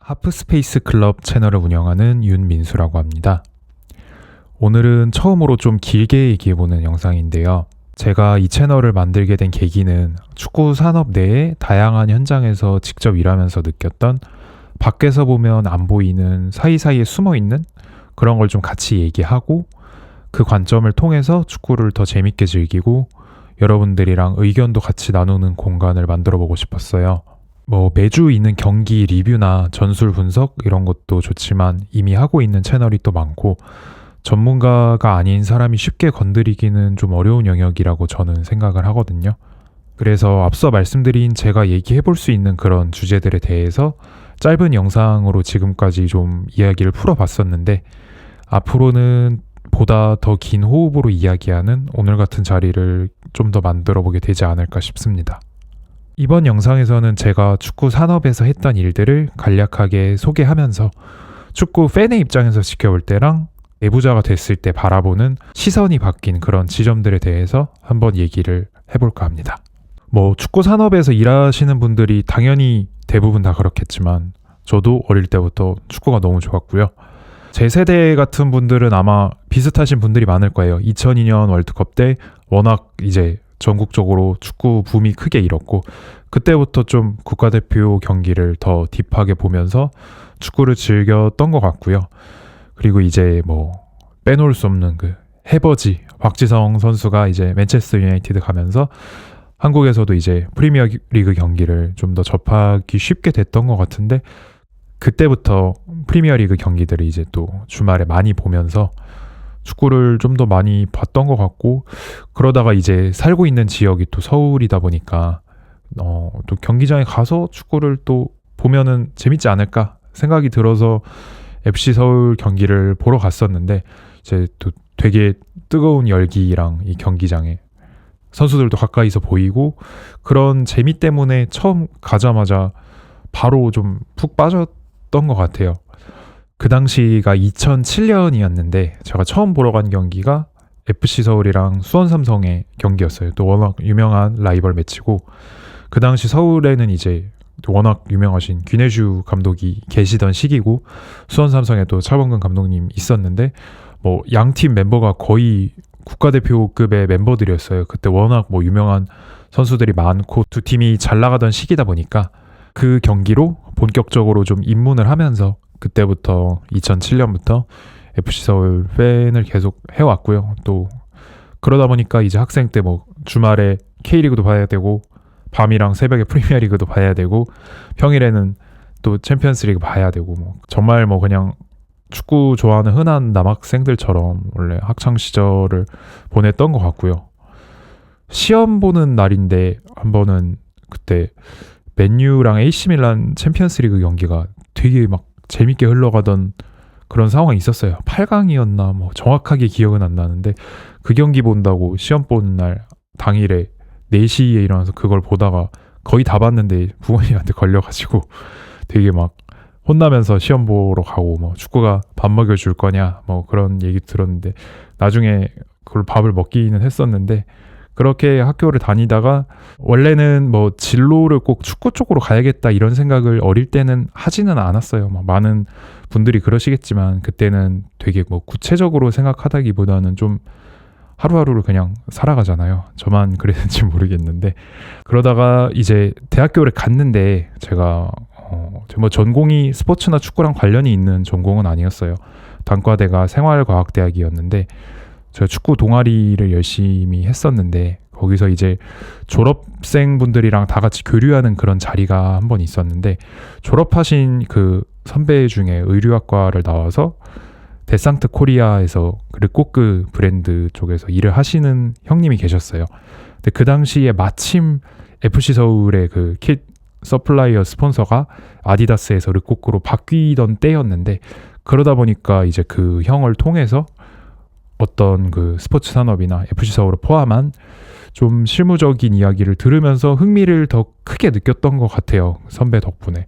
하프스페이스 클럽 채널을 운영하는 윤민수라고 합니다. 오늘은 처음으로 좀 길게 얘기해보는 영상인데요. 제가 이 채널을 만들게 된 계기는 축구 산업 내의 다양한 현장에서 직접 일하면서 느꼈던 밖에서 보면 안 보이는 사이사이에 숨어있는 그런 걸 좀 같이 얘기하고 그 관점을 통해서 축구를 더 재밌게 즐기고 여러분들이랑 의견도 같이 나누는 공간을 만들어 보고 싶었어요. 매주 있는 경기 리뷰나 전술 분석 이런 것도 좋지만 이미 하고 있는 채널이 또 많고 전문가가 아닌 사람이 쉽게 건드리기는 좀 어려운 영역이라고 저는 생각을 하거든요. 그래서 앞서 말씀드린 제가 얘기해 볼 수 있는 그런 주제들에 대해서 짧은 영상으로 지금까지 좀 이야기를 풀어봤었는데 앞으로는 보다 더 긴 호흡으로 이야기하는 오늘 같은 자리를 좀 더 만들어 보게 되지 않을까 싶습니다. 이번 영상에서는 제가 축구 산업에서 했던 일들을 간략하게 소개하면서 축구 팬의 입장에서 지켜볼 때랑 내부자가 됐을 때 바라보는 시선이 바뀐 그런 지점들에 대해서 한번 얘기를 해볼까 합니다. 축구 산업에서 일하시는 분들이 당연히 대부분 다 그렇겠지만 저도 어릴 때부터 축구가 너무 좋았고요. 제 세대 같은 분들은 아마 비슷하신 분들이 많을 거예요. 2002년 월드컵 때 워낙 이제 전국적으로 축구 붐이 크게 일었고 그때부터 좀 국가대표 경기를 더 딥하게 보면서 축구를 즐겼던 것 같고요. 그리고 이제 빼놓을 수 없는 그 해버지 박지성 선수가 이제 맨체스터 유나이티드 가면서 한국에서도 이제 프리미어 리그 경기를 좀 더 접하기 쉽게 됐던 것 같은데 그때부터 프리미어 리그 경기들을 이제 또 주말에 많이 보면서 축구를 좀 더 많이 봤던 것 같고 그러다가 이제 살고 있는 지역이 또 서울이다 보니까 또 경기장에 가서 축구를 또 보면은 재밌지 않을까 생각이 들어서 FC 서울 경기를 보러 갔었는데 이제 또 되게 뜨거운 열기랑 이 경기장에 선수들도 가까이서 보이고 그런 재미 때문에 처음 가자마자 바로 좀 푹 빠졌던 것 같아요. 그 당시가 2007년이었는데 제가 처음 보러 간 경기가 FC 서울이랑 수원 삼성의 경기였어요. 또 워낙 유명한 라이벌 매치고 그 당시 서울에는 이제 워낙 유명하신 균해주 감독이 계시던 시기고 수원 삼성에도 차범근 감독님 있었는데 양팀 멤버가 거의 국가대표급의 멤버들이었어요. 그때 워낙 유명한 선수들이 많고 두 팀이 잘 나가던 시기다 보니까 그 경기로 본격적으로 좀 입문을 하면서 그때부터 2007년부터 FC 서울 팬을 계속 해왔고요. 또 그러다 보니까 이제 학생 때 주말에 K리그도 봐야 되고 밤이랑 새벽에 프리미어리그도 봐야 되고 평일에는 또 챔피언스리그 봐야 되고 정말 그냥 축구 좋아하는 흔한 남학생들처럼 원래 학창 시절을 보냈던 것 같고요. 시험 보는 날인데 한 번은 그때 맨유랑 AC밀란 챔피언스리그 경기가 되게 재밌게 흘러가던 그런 상황이 있었어요. 8강이었나 정확하게 기억은 안 나는데 그 경기 본다고 시험 보는 날 당일에 4시에 일어나서 그걸 보다가 거의 다 봤는데 부모님한테 걸려가지고 되게 혼나면서 시험 보러 가고 축구가 밥 먹여줄 거냐 그런 얘기 들었는데 나중에 그걸 밥을 먹기는 했었는데 그렇게 학교를 다니다가 원래는 진로를 꼭 축구 쪽으로 가야겠다 이런 생각을 어릴 때는 하지는 않았어요. 많은 분들이 그러시겠지만 그때는 되게 구체적으로 생각하다기보다는 좀 하루하루를 그냥 살아가잖아요. 저만 그랬는지 모르겠는데 그러다가 이제 대학교를 갔는데 제가 전공이 스포츠나 축구랑 관련이 있는 전공은 아니었어요. 단과대가 생활과학대학이었는데 제가 축구 동아리를 열심히 했었는데 거기서 이제 졸업생분들이랑 다 같이 교류하는 그런 자리가 한 번 있었는데 졸업하신 그 선배 중에 의류학과를 나와서 데상트 코리아에서 르꼬크 브랜드 쪽에서 일을 하시는 형님이 계셨어요. 근데 그 당시에 마침 FC 서울의 그 킷 서플라이어 스폰서가 아디다스에서 르꼬크로 바뀌던 때였는데 그러다 보니까 이제 그 형을 통해서 어떤 그 스포츠 산업이나 FC 서울을 포함한 좀 실무적인 이야기를 들으면서 흥미를 더 크게 느꼈던 것 같아요. 선배 덕분에.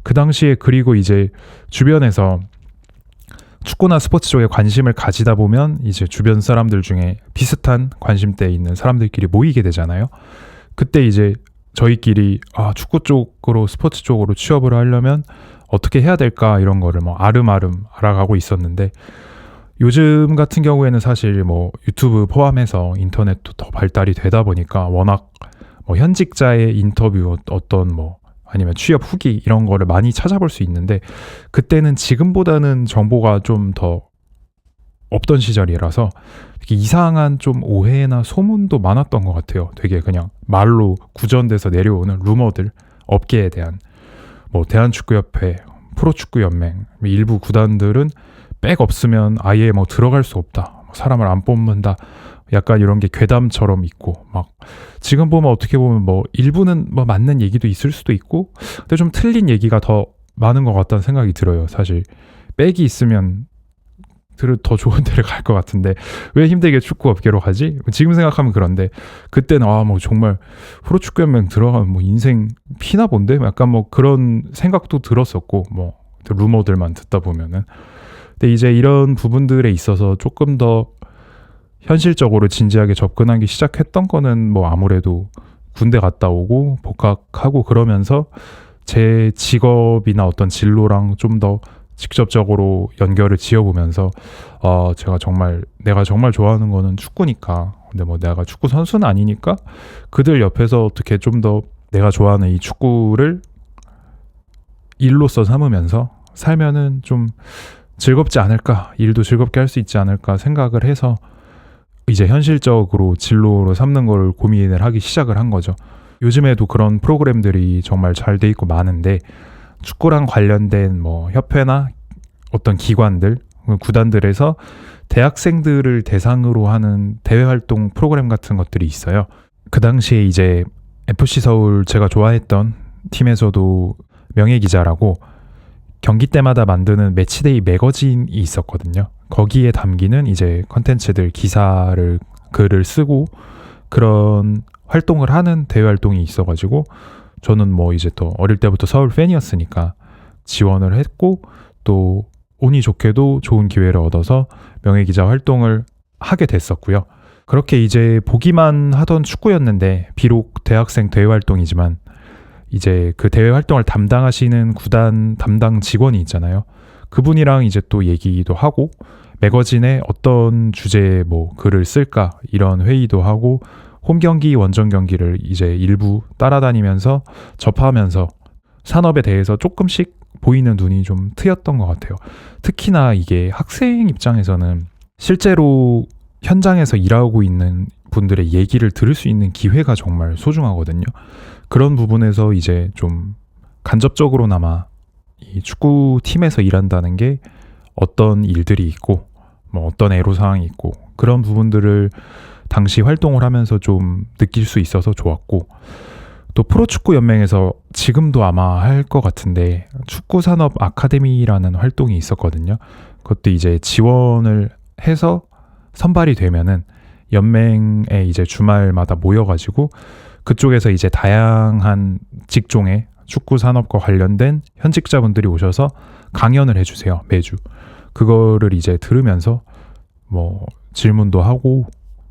그 당시에 그리고 이제 주변에서 축구나 스포츠 쪽에 관심을 가지다 보면 이제 주변 사람들 중에 비슷한 관심대에 있는 사람들끼리 모이게 되잖아요. 그때 이제 저희끼리 축구 쪽으로 스포츠 쪽으로 취업을 하려면 어떻게 해야 될까 이런 거를 뭐 아름아름 알아가고 있었는데, 요즘 같은 경우에는 사실 뭐 유튜브 포함해서 인터넷도 더 발달이 되다 보니까 워낙 뭐 현직자의 인터뷰 어떤 뭐 아니면 취업 후기 이런 거를 많이 찾아볼 수 있는데, 그때는 지금보다는 정보가 좀 더 없던 시절이라서 되게 이상한 좀 오해나 소문도 많았던 것 같아요. 되게 그냥 말로 구전돼서 내려오는 루머들, 업계에 대한 뭐 대한축구협회, 프로축구연맹, 일부 구단들은 백 없으면 아예 뭐 들어갈 수 없다, 사람을 안 뽑는다, 약간 이런 게 괴담처럼 있고, 막 지금 보면 어떻게 보면 뭐 일부는 뭐 맞는 얘기도 있을 수도 있고, 근데 좀 틀린 얘기가 더 많은 것 같다는 생각이 들어요. 사실 백이 있으면 더 좋은 데를 갈 것 같은데 왜 힘들게 축구 업계로 가지? 지금 생각하면 그런데, 그때는 뭐 정말 프로축구연맹 들어가면 뭐 인생 피나 본데? 약간 뭐 그런 생각도 들었었고, 뭐 루머들만 듣다 보면은. 근데 이제 이런 부분들에 있어서 조금 더 현실적으로 진지하게 접근하기 시작했던 거는 뭐 아무래도 군대 갔다 오고 복학하고 그러면서 제 직업이나 어떤 진로랑 좀 더 직접적으로 연결을 지어보면서 내가 정말 좋아하는 거는 축구니까, 근데 뭐 내가 축구 선수는 아니니까 그들 옆에서 어떻게 좀 더 내가 좋아하는 이 축구를 일로서 삼으면서 살면은 좀 즐겁지 않을까, 일도 즐겁게 할 수 있지 않을까 생각을 해서 이제 현실적으로 진로로 삼는 걸 고민을 하기 시작을 한 거죠. 요즘에도 그런 프로그램들이 정말 잘 돼 있고 많은데, 축구랑 관련된 뭐 협회나 어떤 기관들, 구단들에서 대학생들을 대상으로 하는 대외 활동 프로그램 같은 것들이 있어요. 그 당시에 이제 FC 서울, 제가 좋아했던 팀에서도 명예기자라고 경기 때마다 만드는 매치데이 매거진이 있었거든요. 거기에 담기는 이제 컨텐츠들, 기사를, 글을 쓰고 그런 활동을 하는 대외 활동이 있어가지고, 저는 뭐 이제 또 어릴 때부터 서울 팬이었으니까 지원을 했고, 또 운이 좋게도 좋은 기회를 얻어서 명예기자 활동을 하게 됐었고요. 그렇게 이제 보기만 하던 축구였는데, 비록 대학생 대외 활동이지만 이제 그 대외 활동을 담당하시는 구단 담당 직원이 있잖아요. 그분이랑 이제 또 얘기도 하고, 매거진에 어떤 주제의 뭐 글을 쓸까 이런 회의도 하고, 홈 경기, 원정 경기를 이제 일부 따라다니면서 접하면서 산업에 대해서 조금씩 보이는 눈이 좀 트였던 것 같아요. 특히나 이게 학생 입장에서는 실제로 현장에서 일하고 있는 분들의 얘기를 들을 수 있는 기회가 정말 소중하거든요. 그런 부분에서 이제 좀 간접적으로나마 이 축구팀에서 일한다는 게 어떤 일들이 있고, 뭐 어떤 애로사항이 있고, 그런 부분들을 당시 활동을 하면서 좀 느낄 수 있어서 좋았고, 또 프로축구연맹에서 지금도 아마 할 것 같은데 축구산업 아카데미라는 활동이 있었거든요. 그것도 이제 지원을 해서 선발이 되면은 연맹에 이제 주말마다 모여가지고 그쪽에서 이제 다양한 직종의 축구 산업과 관련된 현직자분들이 오셔서 강연을 해주세요, 매주. 그거를 이제 들으면서 뭐 질문도 하고,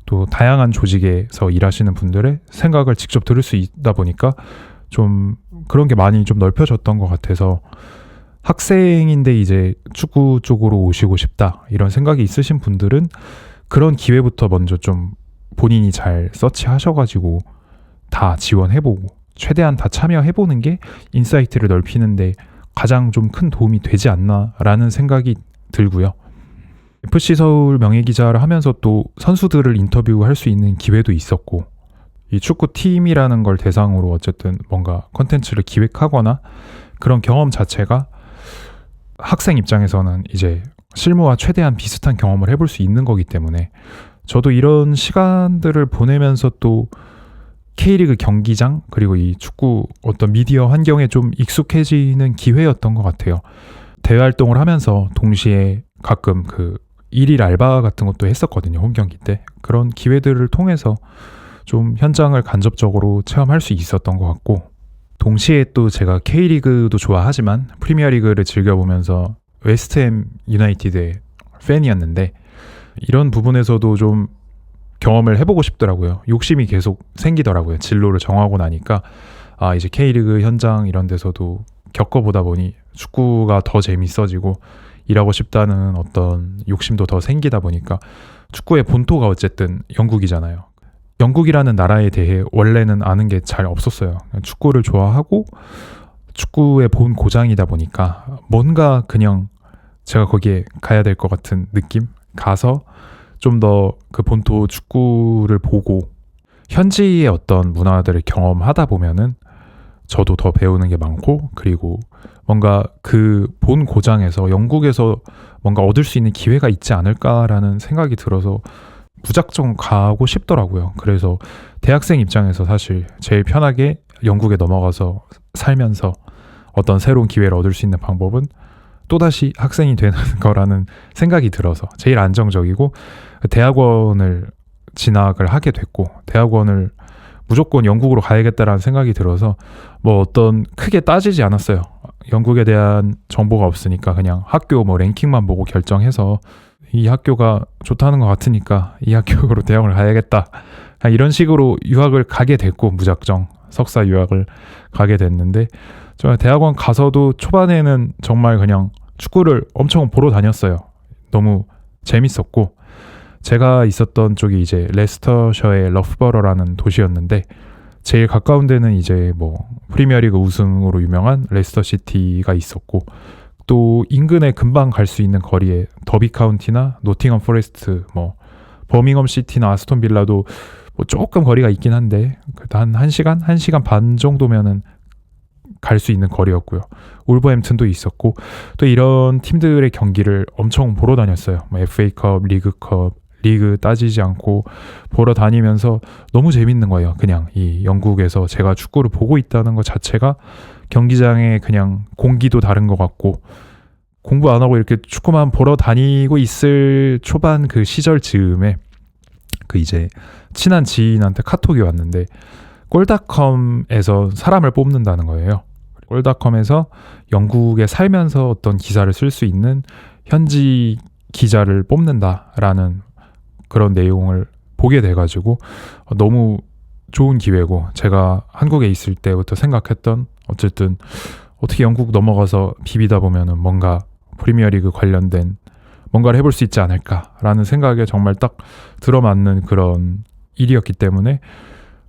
또 다양한 조직에서 일하시는 분들의 생각을 직접 들을 수 있다 보니까 좀 그런 게 많이 좀 넓혀졌던 것 같아서, 학생인데 이제 축구 쪽으로 오시고 싶다 이런 생각이 있으신 분들은 그런 기회부터 먼저 좀 본인이 잘 서치하셔가지고 다 지원해보고 최대한 다 참여해보는 게 인사이트를 넓히는데 가장 좀 큰 도움이 되지 않나라는 생각이 들고요. FC 서울 명예기자를 하면서 또 선수들을 인터뷰할 수 있는 기회도 있었고, 이 축구팀이라는 걸 대상으로 어쨌든 뭔가 컨텐츠를 기획하거나 그런 경험 자체가 학생 입장에서는 이제 실무와 최대한 비슷한 경험을 해볼 수 있는 거기 때문에, 저도 이런 시간들을 보내면서 또 K리그 경기장, 그리고 이 축구 어떤 미디어 환경에 좀 익숙해지는 기회였던 것 같아요. 대외 활동을 하면서 동시에 가끔 그 일일 알바 같은 것도 했었거든요, 홈 경기 때. 그런 기회들을 통해서 좀 현장을 간접적으로 체험할 수 있었던 것 같고, 동시에 또 제가 K리그도 좋아하지만 프리미어리그를 즐겨보면서 웨스트햄 유나이티드의 팬이었는데, 이런 부분에서도 좀 경험을 해보고 싶더라고요. 욕심이 계속 생기더라고요. 진로를 정하고 나니까 이제 K리그 현장 이런 데서도 겪어보다 보니 축구가 더 재밌어지고 일하고 싶다는 어떤 욕심도 더 생기다 보니까 축구의 본토가 어쨌든 영국이잖아요. 영국이라는 나라에 대해 원래는 아는 게 잘 없었어요. 축구를 좋아하고 축구의 본 고장이다 보니까 뭔가 그냥 제가 거기에 가야 될 것 같은 느낌? 가서 좀 더 그 본토 축구를 보고 현지의 어떤 문화들을 경험하다 보면은 저도 더 배우는 게 많고, 그리고 뭔가 그 본 고장에서 영국에서 뭔가 얻을 수 있는 기회가 있지 않을까라는 생각이 들어서 무작정 가고 싶더라고요. 그래서 대학생 입장에서 사실 제일 편하게 영국에 넘어가서 살면서 어떤 새로운 기회를 얻을 수 있는 방법은 또다시 학생이 되는 거라는 생각이 들어서 제일 안정적이고, 대학원을 진학을 하게 됐고 대학원을 무조건 영국으로 가야겠다라는 생각이 들어서 뭐 어떤 크게 따지지 않았어요. 영국에 대한 정보가 없으니까 그냥 학교 뭐 랭킹만 보고 결정해서 이 학교가 좋다는 것 같으니까 이 학교로 대학을 가야겠다, 이런 식으로 유학을 가게 됐고, 무작정 석사 유학을 가게 됐는데, 저 대학원 가서도 초반에는 정말 그냥 축구를 엄청 보러 다녔어요. 너무 재밌었고, 제가 있었던 쪽이 이제 레스터셔의 러프버러라는 도시였는데, 제일 가까운 데는 이제 뭐 프리미어리그 우승으로 유명한 레스터 시티가 있었고, 또 인근에 금방 갈 수 있는 거리에 더비 카운티나 노팅엄 포레스트, 뭐 버밍엄 시티나 아스톤 빌라도 뭐 조금 거리가 있긴 한데 한 1시간? 1시간 반 정도면은 갈 수 있는 거리였고요. 울버햄튼도 있었고, 또 이런 팀들의 경기를 엄청 보러 다녔어요. 뭐 FA컵, 리그컵, 리그 따지지 않고 보러 다니면서 너무 재밌는 거예요. 그냥 이 영국에서 제가 축구를 보고 있다는 것 자체가 경기장에 그냥 공기도 다른 것 같고, 공부 안 하고 이렇게 축구만 보러 다니고 있을 초반 그 시절 즈음에 그 이제 친한 지인한테 카톡이 왔는데, 골닷컴에서 사람을 뽑는다는 거예요. 골닷컴에서 영국에 살면서 어떤 기사를 쓸 수 있는 현지 기자를 뽑는다라는 그런 내용을 보게 돼가지고 너무 좋은 기회고, 제가 한국에 있을 때부터 생각했던, 어쨌든 어떻게 영국 넘어가서 비비다 보면은 뭔가 프리미어리그 관련된 뭔가를 해볼 수 있지 않을까라는 생각에 정말 딱 들어맞는 그런 일이었기 때문에,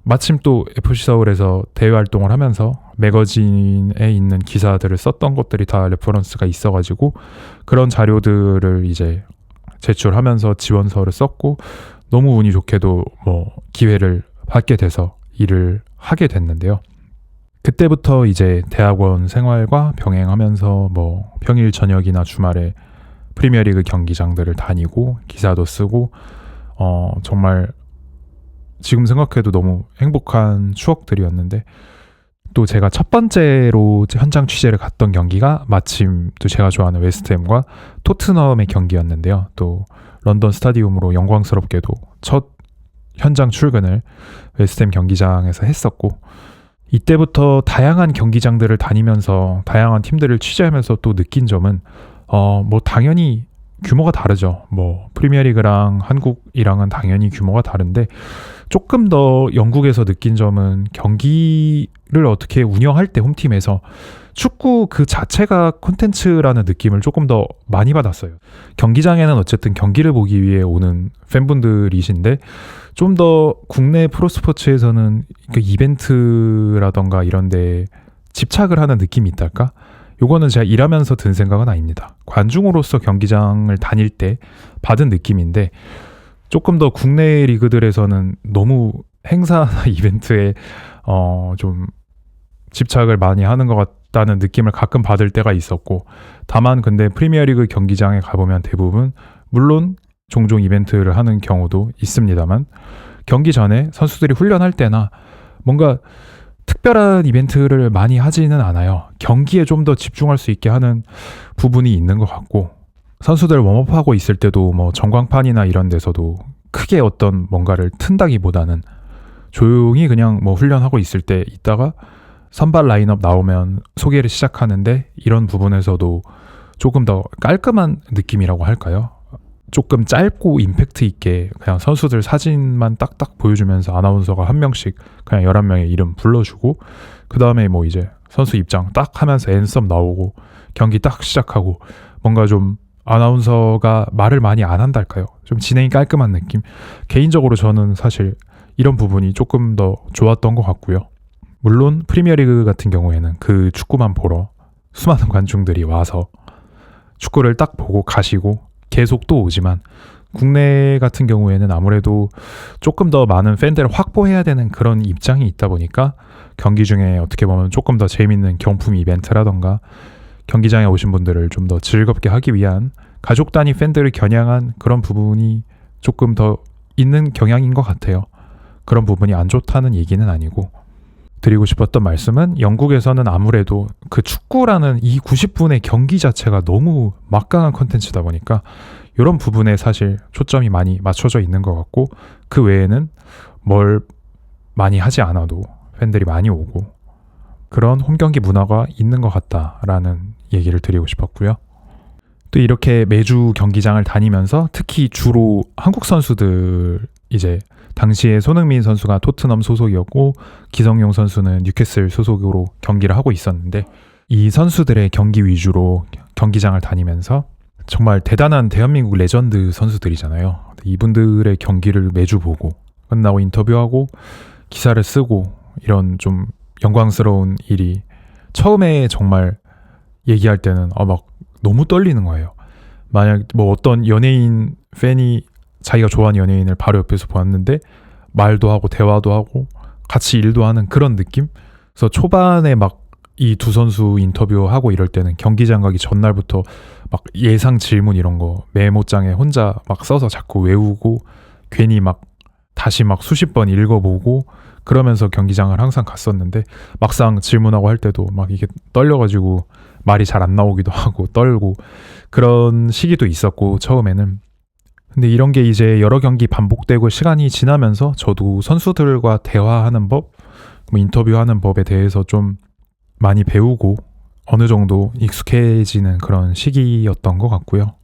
마침 또 FC 서울에서 대외 활동을 하면서 매거진에 있는 기사들을 썼던 것들이 다 레퍼런스가 있어가지고 그런 자료들을 이제 제출하면서 지원서를 썼고, 너무 운이 좋게도 뭐 기회를 받게 돼서 일을 하게 됐는데요. 그때부터 이제 대학원 생활과 병행하면서 뭐 평일 저녁이나 주말에 프리미어리그 경기장들을 다니고 기사도 쓰고, 정말 지금 생각해도 너무 행복한 추억들이었는데, 또 제가 첫 번째로 현장 취재를 갔던 경기가 마침 또 제가 좋아하는 웨스트햄과 토트넘의 경기였는데요. 또 런던 스타디움으로 영광스럽게도 첫 현장 출근을 웨스트햄 경기장에서 했었고, 이때부터 다양한 경기장들을 다니면서 다양한 팀들을 취재하면서 또 느낀 점은 뭐 당연히 규모가 다르죠. 뭐 프리미어리그랑 한국이랑은 당연히 규모가 다른데, 조금 더 영국에서 느낀 점은 경기를 어떻게 운영할 때 홈팀에서 축구 그 자체가 콘텐츠라는 느낌을 조금 더 많이 받았어요. 경기장에는 어쨌든 경기를 보기 위해 오는 팬분들이신데, 좀 더 국내 프로스포츠에서는 그 이벤트라던가 이런 데 집착을 하는 느낌이 있달까? 요거는 제가 일하면서 든 생각은 아닙니다. 관중으로서 경기장을 다닐 때 받은 느낌인데, 조금 더 국내 리그들에서는 너무 행사나 이벤트에 좀 집착을 많이 하는 것 같다는 느낌을 가끔 받을 때가 있었고, 다만 근데 프리미어리그 경기장에 가보면 대부분 물론 종종 이벤트를 하는 경우도 있습니다만, 경기 전에 선수들이 훈련할 때나 뭔가 특별한 이벤트를 많이 하지는 않아요. 경기에 좀 더 집중할 수 있게 하는 부분이 있는 것 같고, 선수들 웜업하고 있을 때도 뭐 전광판이나 이런 데서도 크게 어떤 뭔가를 튼다기보다는 조용히 그냥 뭐 훈련하고 있을 때 있다가 선발 라인업 나오면 소개를 시작하는데, 이런 부분에서도 조금 더 깔끔한 느낌이라고 할까요? 조금 짧고 임팩트 있게 그냥 선수들 사진만 딱딱 보여주면서 아나운서가 한 명씩 그냥 11명의 이름 불러주고, 그 다음에 뭐 이제 선수 입장 딱 하면서 앤썸 나오고 경기 딱 시작하고 뭔가 좀 아나운서가 말을 많이 안 한달까요? 좀 진행이 깔끔한 느낌? 개인적으로 저는 사실 이런 부분이 조금 더 좋았던 것 같고요. 물론 프리미어리그 같은 경우에는 그 축구만 보러 수많은 관중들이 와서 축구를 딱 보고 가시고 계속 또 오지만 국내 같은 경우에는 아무래도 조금 더 많은 팬들을 확보해야 되는 그런 입장이 있다 보니까 경기 중에 어떻게 보면 조금 더 재밌는 경품 이벤트라던가 경기장에 오신 분들을 좀 더 즐겁게 하기 위한 가족 단위 팬들을 겨냥한 그런 부분이 조금 더 있는 경향인 것 같아요. 그런 부분이 안 좋다는 얘기는 아니고, 드리고 싶었던 말씀은 영국에서는 아무래도 그 축구라는 이 90분의 경기 자체가 너무 막강한 컨텐츠다 보니까 이런 부분에 사실 초점이 많이 맞춰져 있는 것 같고, 그 외에는 뭘 많이 하지 않아도 팬들이 많이 오고 그런 홈경기 문화가 있는 것 같다라는 얘기를 드리고 싶었고요. 또 이렇게 매주 경기장을 다니면서 특히 주로 한국 선수들, 이제 당시에 손흥민 선수가 토트넘 소속이었고 기성용 선수는 뉴캐슬 소속으로 경기를 하고 있었는데, 이 선수들의 경기 위주로 경기장을 다니면서 정말 대단한 대한민국 레전드 선수들이잖아요. 이분들의 경기를 매주 보고 끝나고 인터뷰하고 기사를 쓰고 이런 좀 영광스러운 일이, 처음에 정말 얘기할 때는 막 너무 떨리는 거예요. 만약 뭐 어떤 연예인 팬이 자기가 좋아하는 연예인을 바로 옆에서 보았는데 말도 하고 대화도 하고 같이 일도 하는 그런 느낌? 그래서 초반에 막 이 두 선수 인터뷰하고 이럴 때는 경기장 가기 전날부터 막 예상 질문 이런 거 메모장에 혼자 막 써서 자꾸 외우고 괜히 막 다시 막 수십 번 읽어보고 그러면서 경기장을 항상 갔었는데, 막상 질문하고 할 때도 막 이게 떨려가지고 말이 잘 안 나오기도 하고 떨고 그런 시기도 있었고 처음에는. 근데 이런 게 이제 여러 경기 반복되고 시간이 지나면서 저도 선수들과 대화하는 법, 뭐 인터뷰하는 법에 대해서 좀 많이 배우고 어느 정도 익숙해지는 그런 시기였던 것 같고요.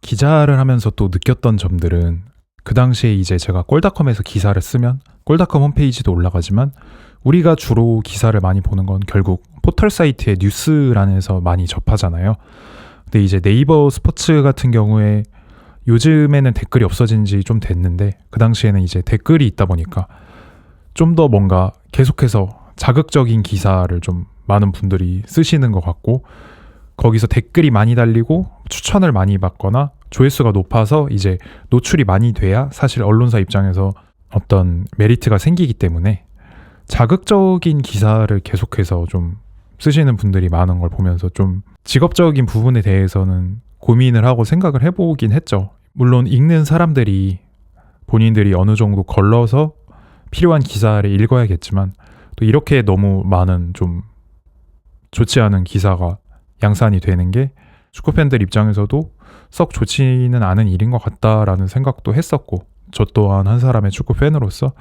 기자를 하면서 또 느꼈던 점들은, 그 당시에 이제 제가 골닷컴에서 기사를 쓰면 골닷컴 홈페이지도 올라가지만 우리가 주로 기사를 많이 보는 건 결국 포털 사이트의 뉴스란에서 많이 접하잖아요. 근데 이제 네이버 스포츠 같은 경우에 요즘에는 댓글이 없어진 지 좀 됐는데, 그 당시에는 이제 댓글이 있다 보니까 좀 더 뭔가 계속해서 자극적인 기사를 좀 많은 분들이 쓰시는 것 같고, 거기서 댓글이 많이 달리고 추천을 많이 받거나 조회수가 높아서 이제 노출이 많이 돼야 사실 언론사 입장에서 어떤 메리트가 생기기 때문에 자극적인 기사를 계속해서 좀 쓰시는 분들이 많은 걸 보면서 좀 직업적인 부분에 대해서는 고민을 하고 생각을 해보긴 했죠. 물론 읽는 사람들이 본인들이 어느 정도 걸러서 필요한 기사를 읽어야겠지만, 또 이렇게 너무 많은 좀 좋지 않은 기사가 양산이 되는 게 축구팬들 입장에서도 썩 좋지는 않은 일인 것 같다라는 생각도 했었고, 저 또한 한 사람의 축구팬으로서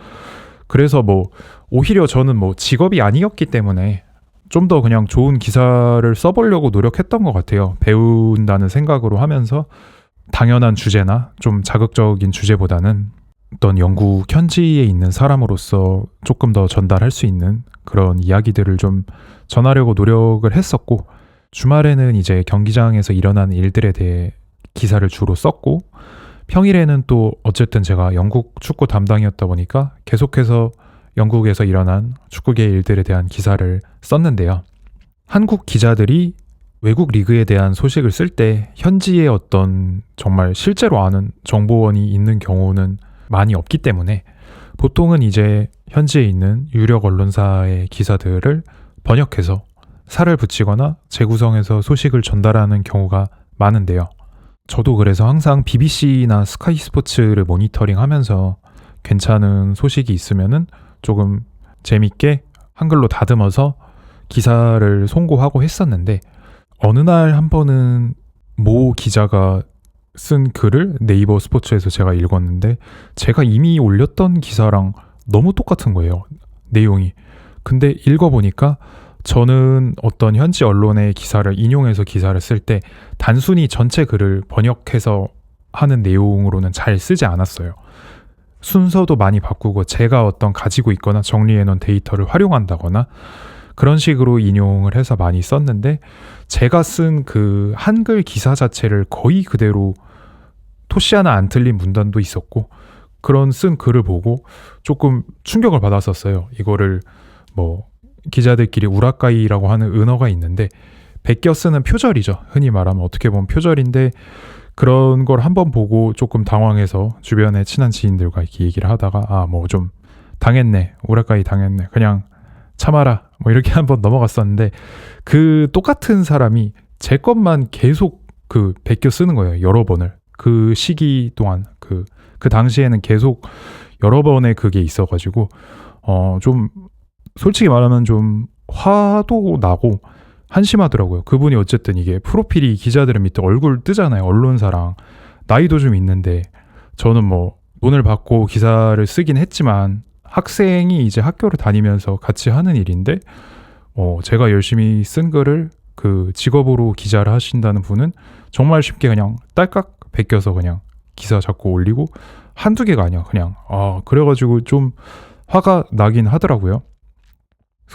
그래서 뭐 오히려 저는 뭐 직업이 아니었기 때문에 좀 더 그냥 좋은 기사를 써보려고 노력했던 것 같아요. 배운다는 생각으로 하면서 당연한 주제나 좀 자극적인 주제보다는 어떤 영국 현지에 있는 사람으로서 조금 더 전달할 수 있는 그런 이야기들을 좀 전하려고 노력을 했었고, 주말에는 이제 경기장에서 일어난 일들에 대해 기사를 주로 썼고, 평일에는 또 어쨌든 제가 영국 축구 담당이었다 보니까 계속해서 영국에서 일어난 축구계 일들에 대한 기사를 썼는데요. 한국 기자들이 외국 리그에 대한 소식을 쓸 때 현지에 어떤 정말 실제로 아는 정보원이 있는 경우는 많이 없기 때문에 보통은 이제 현지에 있는 유력 언론사의 기사들을 번역해서 살을 붙이거나 재구성해서 소식을 전달하는 경우가 많은데요. 저도 그래서 항상 BBC나 스카이 스포츠를 모니터링 하면서 괜찮은 소식이 있으면은 조금 재밌게 한글로 다듬어서 기사를 송고하고 했었는데, 어느 날 한 번은 모 기자가 쓴 글을 네이버 스포츠에서 제가 읽었는데 제가 이미 올렸던 기사랑 너무 똑같은 거예요, 내용이. 근데 읽어보니까 저는 어떤 현지 언론의 기사를 인용해서 기사를 쓸 때 단순히 전체 글을 번역해서 하는 내용으로는 잘 쓰지 않았어요. 순서도 많이 바꾸고 제가 어떤 가지고 있거나 정리해놓은 데이터를 활용한다거나 그런 식으로 인용을 해서 많이 썼는데, 제가 쓴 그 한글 기사 자체를 거의 그대로 토시 하나 안 틀린 문단도 있었고, 그런 쓴 글을 보고 조금 충격을 받았었어요. 이거를 뭐 기자들끼리 우라카이라고 하는 은어가 있는데 베껴 쓰는 표절이죠. 흔히 말하면 어떻게 보면 표절인데, 그런 걸 한번 보고 조금 당황해서 주변에 친한 지인들과 이렇게 얘기를 하다가 뭐 좀 당했네, 우라카이 당했네, 그냥 참아라, 뭐 이렇게 한번 넘어갔었는데, 그 똑같은 사람이 제 것만 계속 그 베껴 쓰는 거예요. 여러 번을. 그 시기 동안 그 당시에는 계속 여러 번의 그게 있어가지고 좀 솔직히 말하면 좀 화도 나고 한심하더라고요. 그분이 어쨌든 이게 프로필이 기자들은 밑에 얼굴 뜨잖아요. 언론사랑 나이도 좀 있는데, 저는 뭐 돈을 받고 기사를 쓰긴 했지만 학생이 이제 학교를 다니면서 같이 하는 일인데, 제가 열심히 쓴 글을 그 직업으로 기자를 하신다는 분은 정말 쉽게 그냥 딸깍 베껴서 그냥 기사 자꾸 올리고, 한두 개가 아니야 그냥. 그래가지고 좀 화가 나긴 하더라고요.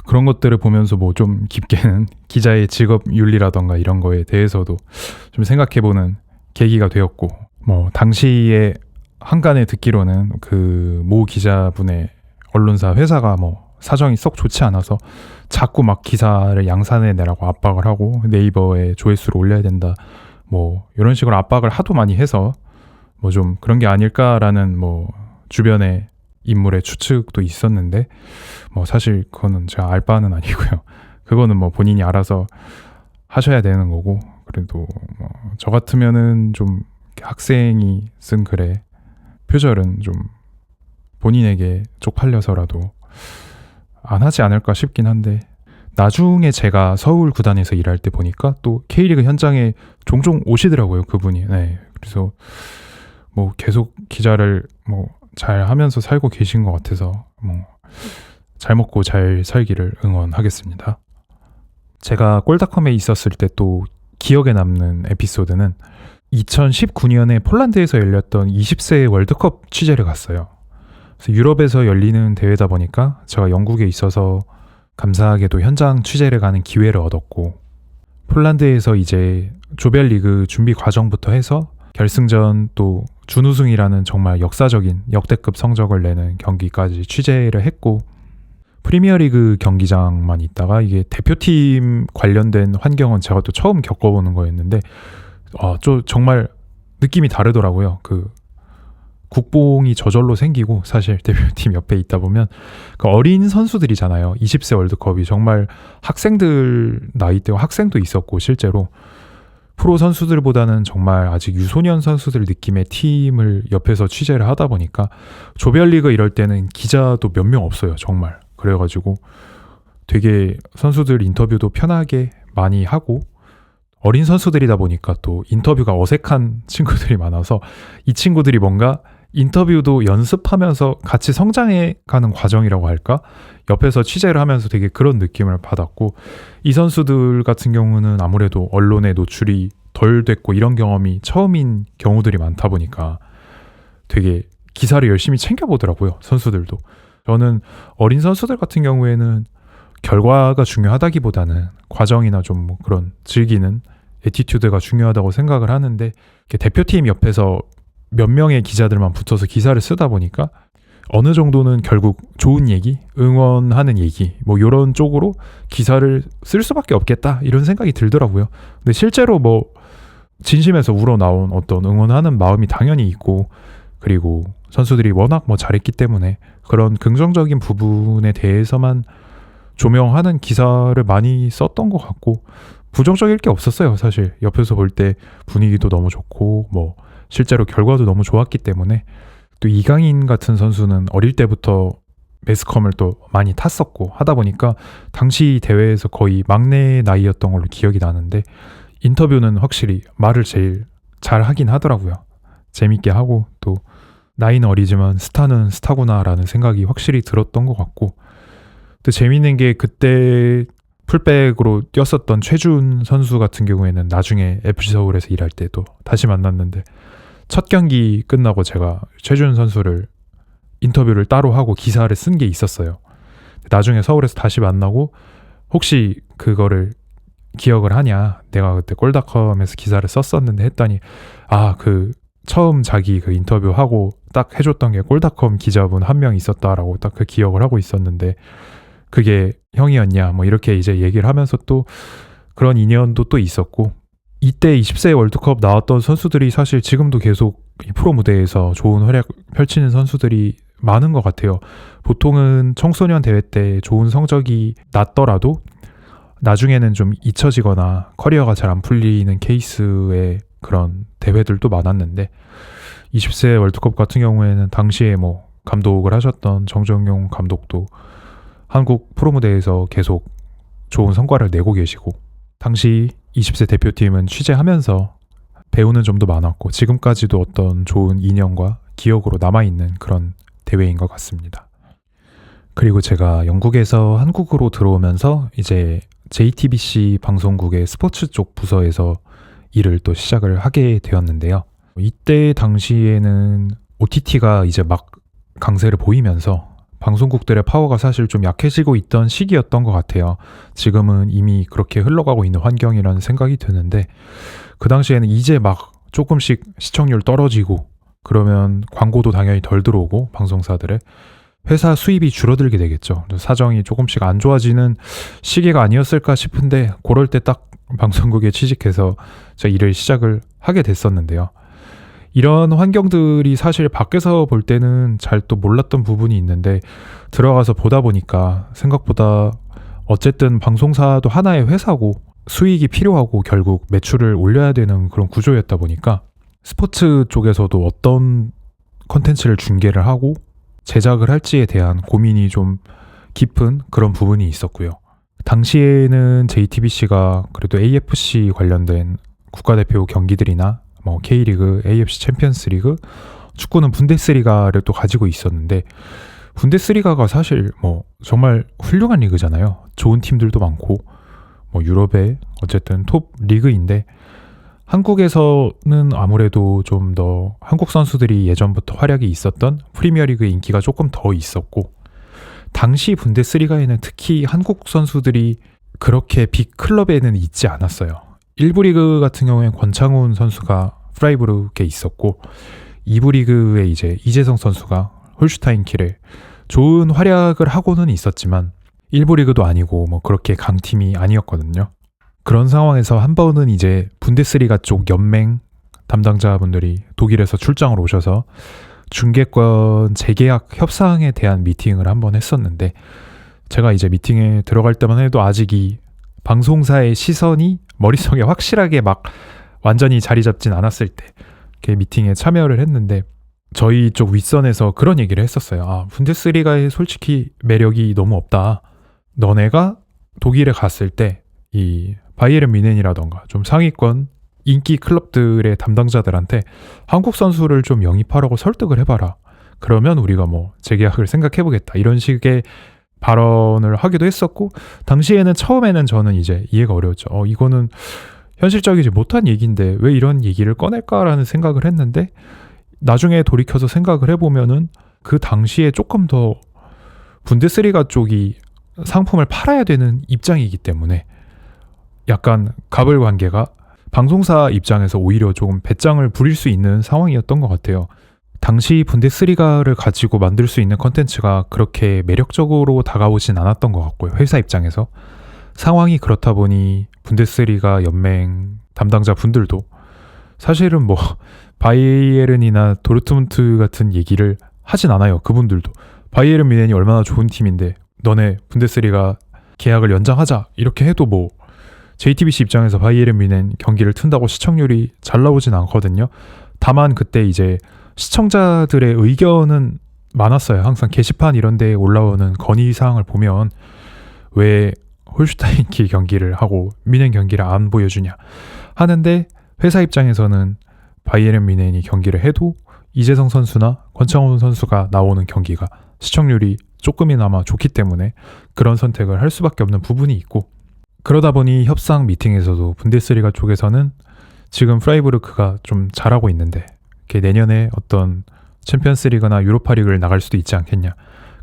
그런 것들을 보면서 뭐 좀 깊게는 기자의 직업 윤리라던가 이런 거에 대해서도 좀 생각해보는 계기가 되었고, 뭐 당시에 한간에 듣기로는 그 모 기자분의 언론사 회사가 뭐 사정이 썩 좋지 않아서 자꾸 막 기사를 양산해 내라고 압박을 하고, 네이버에 조회수를 올려야 된다, 뭐 이런 식으로 압박을 하도 많이 해서 뭐 좀 그런 게 아닐까라는 뭐 주변에 인물의 추측도 있었는데, 뭐 사실 그거는 제가 알 바는 아니고요. 그거는 뭐 본인이 알아서 하셔야 되는 거고, 그래도 뭐 저 같으면은 좀 학생이 쓴 글에 표절은 좀 본인에게 쪽팔려서라도 안 하지 않을까 싶긴 한데, 나중에 제가 서울 구단에서 일할 때 보니까 또 K리그 현장에 종종 오시더라고요, 그분이. 네, 그래서 뭐 계속 기자를 뭐 잘 하면서 살고 계신 것 같아서 뭐 잘 먹고 잘 살기를 응원하겠습니다. 제가 꼴닷컴에 있었을 때 또 기억에 남는 에피소드는 2019년에 폴란드에서 열렸던 20세 월드컵 취재를 갔어요. 그래서 유럽에서 열리는 대회다 보니까 제가 영국에 있어서 감사하게도 현장 취재를 가는 기회를 얻었고, 폴란드에서 이제 조별리그 준비 과정부터 해서 결승전 또 준우승이라는 정말 역사적인 역대급 성적을 내는 경기까지 취재를 했고, 프리미어리그 경기장만 있다가 이게 대표팀 관련된 환경은 제가 또 처음 겪어보는 거였는데, 정말 느낌이 다르더라고요. 그 국뽕이 저절로 생기고, 사실 대표팀 옆에 있다 보면 그 어린 선수들이잖아요. 20세 월드컵이 정말 학생들 나이대와 학생도 있었고, 실제로 프로 선수들보다는 정말 아직 유소년 선수들 느낌의 팀을 옆에서 취재를 하다 보니까 조별리그 이럴 때는 기자도 몇 명 없어요, 정말. 그래가지고 되게 선수들 인터뷰도 편하게 많이 하고, 어린 선수들이다 보니까 또 인터뷰가 어색한 친구들이 많아서 이 친구들이 뭔가 인터뷰도 연습하면서 같이 성장해가는 과정이라고 할까? 옆에서 취재를 하면서 되게 그런 느낌을 받았고, 이 선수들 같은 경우는 아무래도 언론에 노출이 덜 됐고 이런 경험이 처음인 경우들이 많다 보니까 되게 기사를 열심히 챙겨보더라고요, 선수들도. 저는 어린 선수들 같은 경우에는 결과가 중요하다기보다는 과정이나 좀 뭐 그런 즐기는 애티튜드가 중요하다고 생각을 하는데, 대표팀 옆에서 몇 명의 기자들만 붙어서 기사를 쓰다 보니까 어느 정도는 결국 좋은 얘기, 응원하는 얘기, 뭐 이런 쪽으로 기사를 쓸 수밖에 없겠다, 이런 생각이 들더라고요. 근데 실제로 뭐 진심에서 우러나온 어떤 응원하는 마음이 당연히 있고, 그리고 선수들이 워낙 뭐 잘했기 때문에 그런 긍정적인 부분에 대해서만 조명하는 기사를 많이 썼던 것 같고, 부정적일 게 없었어요. 사실 옆에서 볼 때 분위기도 너무 좋고 뭐 실제로 결과도 너무 좋았기 때문에. 또 이강인 같은 선수는 어릴 때부터 매스컴을 또 많이 탔었고 하다 보니까 당시 대회에서 거의 막내 나이였던 걸로 기억이 나는데, 인터뷰는 확실히 말을 제일 잘 하긴 하더라고요. 재밌게 하고, 또 나이는 어리지만 스타는 스타구나라는 생각이 확실히 들었던 것 같고, 또 재밌는 게 그때 풀백으로 뛰었었던 최준 선수 같은 경우에는 나중에 FC 서울에서 일할 때도 다시 만났는데, 첫 경기 끝나고 제가 최준 선수를 인터뷰를 따로 하고 기사를 쓴 게 있었어요. 나중에 서울에서 다시 만나고 혹시 그거를 기억을 하냐, 내가 그때 골닷컴에서 기사를 썼었는데 했더니 그 처음 자기 그 인터뷰하고 딱 해줬던 게 골닷컴 기자분 한 명 있었다라고 딱 그 기억을 하고 있었는데 그게 형이었냐 뭐 이렇게 이제 얘기를 하면서 또 그런 인연도 또 있었고, 이때 20세 월드컵 나왔던 선수들이 사실 지금도 계속 이 프로 무대에서 좋은 활약 펼치는 선수들이 많은 것 같아요. 보통은 청소년 대회 때 좋은 성적이 났더라도 나중에는 좀 잊혀지거나 커리어가 잘 안 풀리는 케이스의 그런 대회들도 많았는데, 20세 월드컵 같은 경우에는 당시에 뭐 감독을 하셨던 정정용 감독도 한국 프로 무대에서 계속 좋은 성과를 내고 계시고, 당시 20세 대표팀은 취재하면서 배우는 점도 많았고 지금까지도 어떤 좋은 인연과 기억으로 남아있는 그런 대회인 것 같습니다. 그리고 제가 영국에서 한국으로 들어오면서 이제 JTBC 방송국의 스포츠 쪽 부서에서 일을 또 시작을 하게 되었는데요. 이때 당시에는 OTT가 이제 막 강세를 보이면서 방송국들의 파워가 사실 좀 약해지고 있던 시기였던 것 같아요. 지금은 이미 그렇게 흘러가고 있는 환경이라는 생각이 드는데, 그 당시에는 이제 막 조금씩 시청률 떨어지고 그러면 광고도 당연히 덜 들어오고 방송사들의 회사 수입이 줄어들게 되겠죠. 사정이 조금씩 안 좋아지는 시기가 아니었을까 싶은데, 그럴 때 딱 방송국에 취직해서 저 일을 시작을 하게 됐었는데요. 이런 환경들이 사실 밖에서 볼 때는 잘 또 몰랐던 부분이 있는데, 들어가서 보다 보니까 생각보다 어쨌든 방송사도 하나의 회사고 수익이 필요하고 결국 매출을 올려야 되는 그런 구조였다 보니까 스포츠 쪽에서도 어떤 컨텐츠를 중계를 하고 제작을 할지에 대한 고민이 좀 깊은 그런 부분이 있었고요. 당시에는 JTBC가 그래도 AFC 관련된 국가대표 경기들이나 뭐 K리그, AFC 챔피언스리그, 축구는 분데스리가를 또 가지고 있었는데, 분데스리가가 사실 뭐 정말 훌륭한 리그잖아요. 좋은 팀들도 많고 뭐 유럽의 어쨌든 톱 리그인데, 한국에서는 아무래도 좀 더 한국 선수들이 예전부터 활약이 있었던 프리미어리그의 인기가 조금 더 있었고, 당시 분데스리가에는 특히 한국 선수들이 그렇게 빅 클럽에는 있지 않았어요. 1부 리그 같은 경우에는 권창훈 선수가 프라이부르크에 있었고, 2부 리그에 이제 이재성 선수가 홀슈타인 킬에 좋은 활약을 하고는 있었지만 1부 리그도 아니고 뭐 그렇게 강팀이 아니었거든요. 그런 상황에서 한 번은 이제 분데스리가 쪽 연맹 담당자분들이 독일에서 출장을 오셔서 중계권 재계약 협상에 대한 미팅을 한번 했었는데, 제가 이제 미팅에 들어갈 때만 해도 아직 이 방송사의 시선이 머릿속에 확실하게 막 완전히 자리 잡진 않았을 때 이렇게 미팅에 참여를 했는데, 저희 쪽 윗선에서 그런 얘기를 했었어요. 분데스리가의 솔직히 매력이 너무 없다. 너네가 독일에 갔을 때 이 바이에른 뮌헨이라던가 좀 상위권 인기 클럽들의 담당자들한테 한국 선수를 좀 영입하라고 설득을 해봐라. 그러면 우리가 뭐 재계약을 생각해보겠다. 이런 식의 발언을 하기도 했었고, 당시에는 처음에는 저는 이제 이해가 어려웠죠. 이거는 현실적이지 못한 얘기인데 왜 이런 얘기를 꺼낼까라는 생각을 했는데, 나중에 돌이켜서 생각을 해보면은 그 당시에 조금 더 분데스리가 쪽이 상품을 팔아야 되는 입장이기 때문에 약간 갑을 관계가 방송사 입장에서 오히려 조금 배짱을 부릴 수 있는 상황이었던 것 같아요. 당시 분데스리가를 가지고 만들 수 있는 컨텐츠가 그렇게 매력적으로 다가오진 않았던 것 같고요. 회사 입장에서 상황이 그렇다 보니 분데스리가 연맹 담당자 분들도 사실은 뭐 바이에른이나 도르트문트 같은 얘기를 하진 않아요. 그분들도 바이에른 뮌헨이 얼마나 좋은 팀인데 너네 분데스리가 계약을 연장하자 이렇게 해도 뭐 JTBC 입장에서 바이에른 뮌헨 경기를 튼다고 시청률이 잘 나오진 않거든요. 다만 그때 이제 시청자들의 의견은 많았어요. 항상 게시판 이런 데에 올라오는 건의사항을 보면 왜 홀슈타인키 경기를 하고 뮌헨 경기를 안 보여주냐 하는데, 회사 입장에서는 바이에른 뮌헨이 경기를 해도 이재성 선수나 권창훈 선수가 나오는 경기가 시청률이 조금이나마 좋기 때문에 그런 선택을 할 수밖에 없는 부분이 있고, 그러다 보니 협상 미팅에서도 분데스리가 쪽에서는 지금 프라이부르크가 좀 잘하고 있는데 내년에 어떤 챔피언스리그나 유로파리그를 나갈 수도 있지 않겠냐.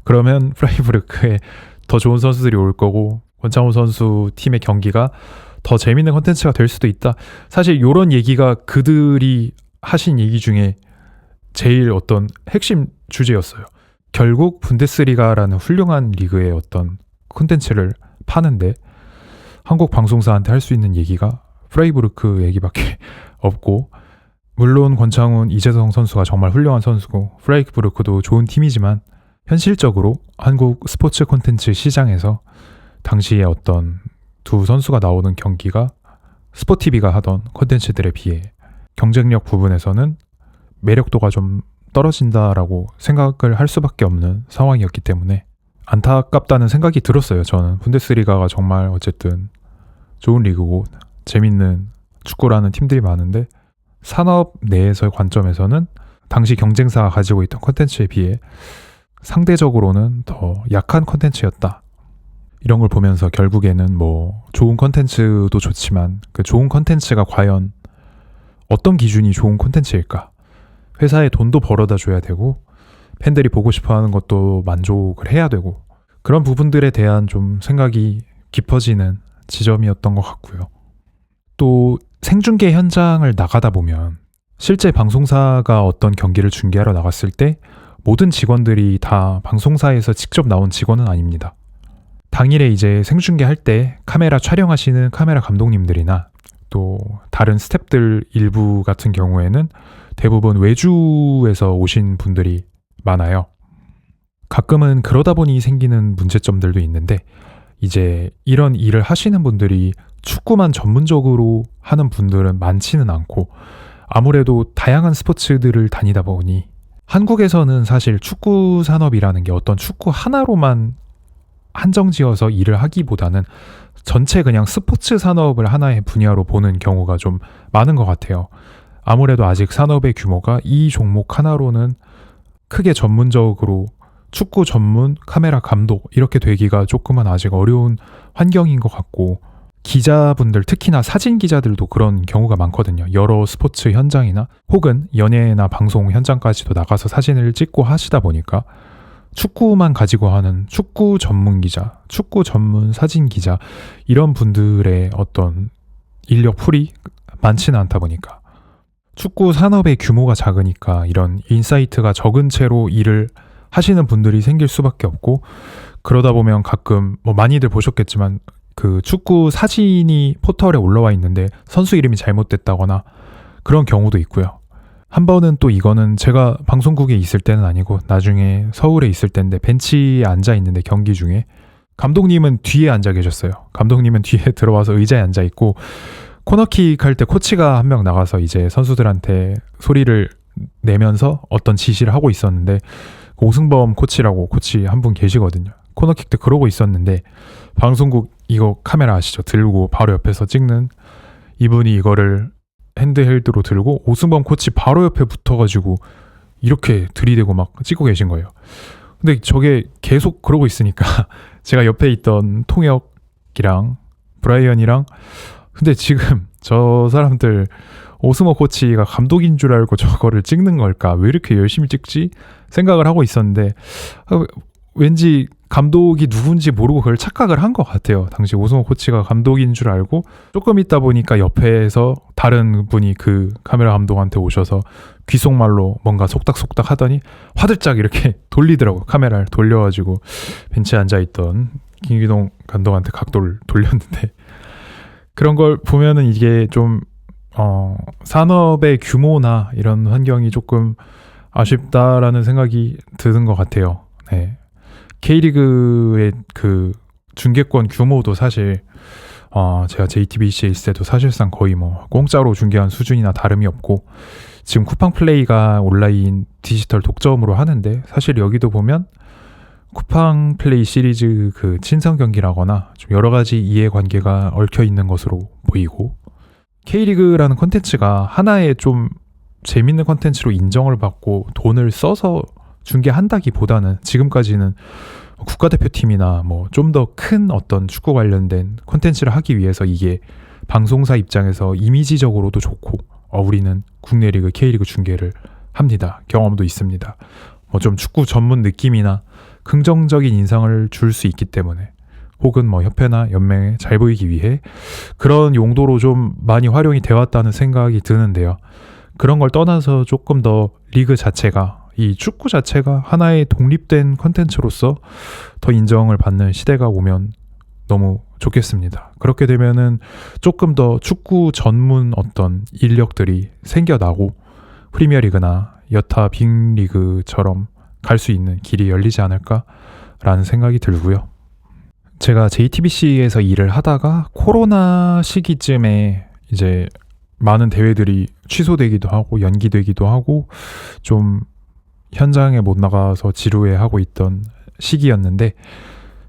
그러면 프라이부르크에 더 좋은 선수들이 올 거고 권창훈 선수 팀의 경기가 더 재밌는 콘텐츠가 될 수도 있다. 사실 이런 얘기가 그들이 하신 얘기 중에 제일 어떤 핵심 주제였어요. 결국 분데스리가라는 훌륭한 리그의 어떤 콘텐츠를 파는데 한국 방송사한테 할 수 있는 얘기가 프라이부르크 얘기밖에 없고, 물론 권창훈, 이재성 선수가 정말 훌륭한 선수고 프라이부르크도 좋은 팀이지만 현실적으로 한국 스포츠 콘텐츠 시장에서 당시에 어떤 두 선수가 나오는 경기가 스포티비가 하던 콘텐츠들에 비해 경쟁력 부분에서는 매력도가 좀 떨어진다라고 생각을 할 수밖에 없는 상황이었기 때문에 안타깝다는 생각이 들었어요. 저는 분데스리가가 정말 어쨌든 좋은 리그고 재밌는 축구라는 팀들이 많은데 산업 내에서의 관점에서는 당시 경쟁사가 가지고 있던 콘텐츠에 비해 상대적으로는 더 약한 콘텐츠였다. 이런 걸 보면서 결국에는 뭐 좋은 콘텐츠도 좋지만 그 좋은 콘텐츠가 과연 어떤 기준이 좋은 콘텐츠일까? 회사에 돈도 벌어다 줘야 되고 팬들이 보고 싶어하는 것도 만족을 해야 되고, 그런 부분들에 대한 좀 생각이 깊어지는 지점이었던 것 같고요. 또 생중계 현장을 나가다 보면 실제 방송사가 어떤 경기를 중계하러 나갔을 때 모든 직원들이 다 방송사에서 직접 나온 직원은 아닙니다. 당일에 이제 생중계할 때 카메라 촬영하시는 카메라 감독님들이나 또 다른 스태프들 일부 같은 경우에는 대부분 외주에서 오신 분들이 많아요. 가끔은 그러다 보니 생기는 문제점들도 있는데, 이제 이런 일을 하시는 분들이 축구만 전문적으로 하는 분들은 많지는 않고 아무래도 다양한 스포츠들을 다니다 보니 한국에서는 사실 축구 산업이라는 게 어떤 축구 하나로만 한정지어서 일을 하기보다는 전체 그냥 스포츠 산업을 하나의 분야로 보는 경우가 좀 많은 것 같아요. 아무래도 아직 산업의 규모가 이 종목 하나로는 크게 전문적으로 축구 전문 카메라 감독 이렇게 되기가 조금은 아직 어려운 환경인 것 같고, 기자분들 특히나 사진 기자들도 그런 경우가 많거든요. 여러 스포츠 현장이나 혹은 연예나 방송 현장까지도 나가서 사진을 찍고 하시다 보니까 축구만 가지고 하는 축구 전문 기자, 축구 전문 사진 기자 이런 분들의 어떤 인력 풀이 많지는 않다 보니까 축구 산업의 규모가 작으니까 이런 인사이트가 적은 채로 일을 하시는 분들이 생길 수밖에 없고, 그러다 보면 가끔 뭐 많이들 보셨겠지만 그 축구 사진이 포털에 올라와 있는데 선수 이름이 잘못됐다거나 그런 경우도 있고요. 한 번은 또 이거는 제가 방송국에 있을 때는 아니고 나중에 서울에 있을 때인데, 벤치에 앉아 있는데 경기 중에 감독님은 뒤에 앉아 계셨어요. 감독님은 뒤에 들어와서 의자에 앉아 있고 코너킥 할 때 코치가 한 명 나가서 이제 선수들한테 소리를 내면서 어떤 지시를 하고 있었는데, 오승범 코치라고 코치 한 분 계시거든요. 코너킥 때 그러고 있었는데 방송국 이거 카메라 아시죠? 들고 바로 옆에서 찍는 이분이 이거를 핸드헬드로 들고 오승범 코치 바로 옆에 붙어가지고 이렇게 들이대고 막 찍고 계신 거예요. 근데 저게 계속 그러고 있으니까 제가 옆에 있던 통역이랑 브라이언이랑 근데 지금 저 사람들 오승호 코치가 감독인 줄 알고 저거를 찍는 걸까? 왜 이렇게 열심히 찍지? 생각을 하고 있었는데 왠지 감독이 누군지 모르고 그걸 착각을 한 것 같아요. 당시 오승호 코치가 감독인 줄 알고 조금 있다 보니까 옆에서 다른 분이 그 카메라 감독한테 오셔서 귓속말로 뭔가 속닥속닥 하더니 화들짝 이렇게 돌리더라고요. 카메라를 돌려가지고 벤치에 앉아있던 김기동 감독한테 각도를 돌렸는데, 그런 걸 보면은 이게 좀 산업의 규모나 이런 환경이 조금 아쉽다라는 생각이 드는 것 같아요. 네. K리그의 그 중계권 규모도 사실 제가 JTBC에 있을 때도 사실상 거의 뭐 공짜로 중계한 수준이나 다름이 없고, 지금 쿠팡 플레이가 온라인 디지털 독점으로 하는데 사실 여기도 보면 쿠팡 플레이 시리즈 그 친선 경기라거나 좀 여러 가지 이해관계가 얽혀 있는 것으로 보이고, K리그라는 콘텐츠가 하나의 좀 재밌는 콘텐츠로 인정을 받고 돈을 써서 중계한다기보다는 지금까지는 국가대표팀이나 뭐 좀 더 큰 어떤 축구 관련된 콘텐츠를 하기 위해서 이게 방송사 입장에서 이미지적으로도 좋고 우리는 국내 리그 K리그 중계를 합니다. 경험도 있습니다. 뭐 좀 축구 전문 느낌이나 긍정적인 인상을 줄 수 있기 때문에 혹은 뭐 협회나 연맹에 잘 보이기 위해 그런 용도로 좀 많이 활용이 되었다는 생각이 드는데요. 그런 걸 떠나서 조금 더 리그 자체가, 이 축구 자체가 하나의 독립된 컨텐츠로서 더 인정을 받는 시대가 오면 너무 좋겠습니다. 그렇게 되면은 조금 더 축구 전문 어떤 인력들이 생겨나고 프리미어리그나 여타 빅리그처럼 갈 수 있는 길이 열리지 않을까라는 생각이 들고요. 제가 JTBC에서 일을 하다가 코로나 시기쯤에 이제 많은 대회들이 취소되기도 하고 연기되기도 하고 좀 현장에 못 나가서 지루해하고 있던 시기였는데,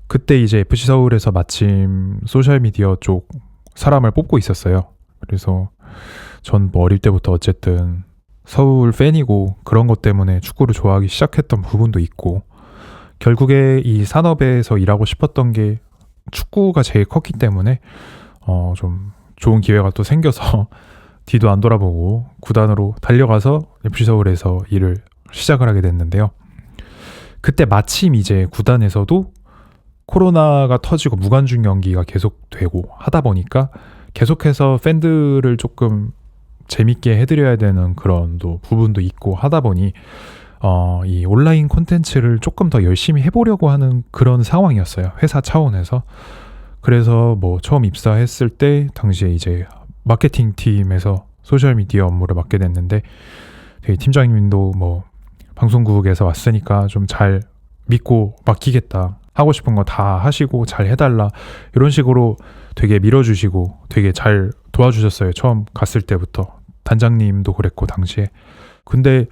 그때 이제 FC 서울에서 마침 소셜미디어 쪽 사람을 뽑고 있었어요. 그래서 전 뭐 어릴 때부터 어쨌든 서울 팬이고 그런 것 때문에 축구를 좋아하기 시작했던 부분도 있고, 결국에 이 산업에서 일하고 싶었던 게 축구가 제일 컸기 때문에 좀 좋은 기회가 또 생겨서 뒤도 안 돌아보고 구단으로 달려가서 FC 서울에서 일을 시작을 하게 됐는데요. 그때 마침 이제 구단에서도 코로나가 터지고 무관중 경기가 계속되고 하다 보니까 계속해서 팬들을 조금 재밌게 해드려야 되는 그런 또 부분도 있고 하다 보니 이 온라인 콘텐츠를 조금 더 열심히 해보려고 하는 그런 상황이었어요. 회사 차원에서. 그래서 뭐 처음 입사했을 때 당시에 이제 마케팅 팀에서 소셜미디어 업무를 맡게 됐는데, 되게 팀장님도 뭐 방송국에서 왔으니까 좀 잘 믿고 맡기겠다, 하고 싶은 거 다 하시고 잘 해달라, 이런 식으로 되게 밀어주시고 되게 잘 도와주셨어요. 처음 갔을 때부터. 단장님도 그랬고 당시에. 근데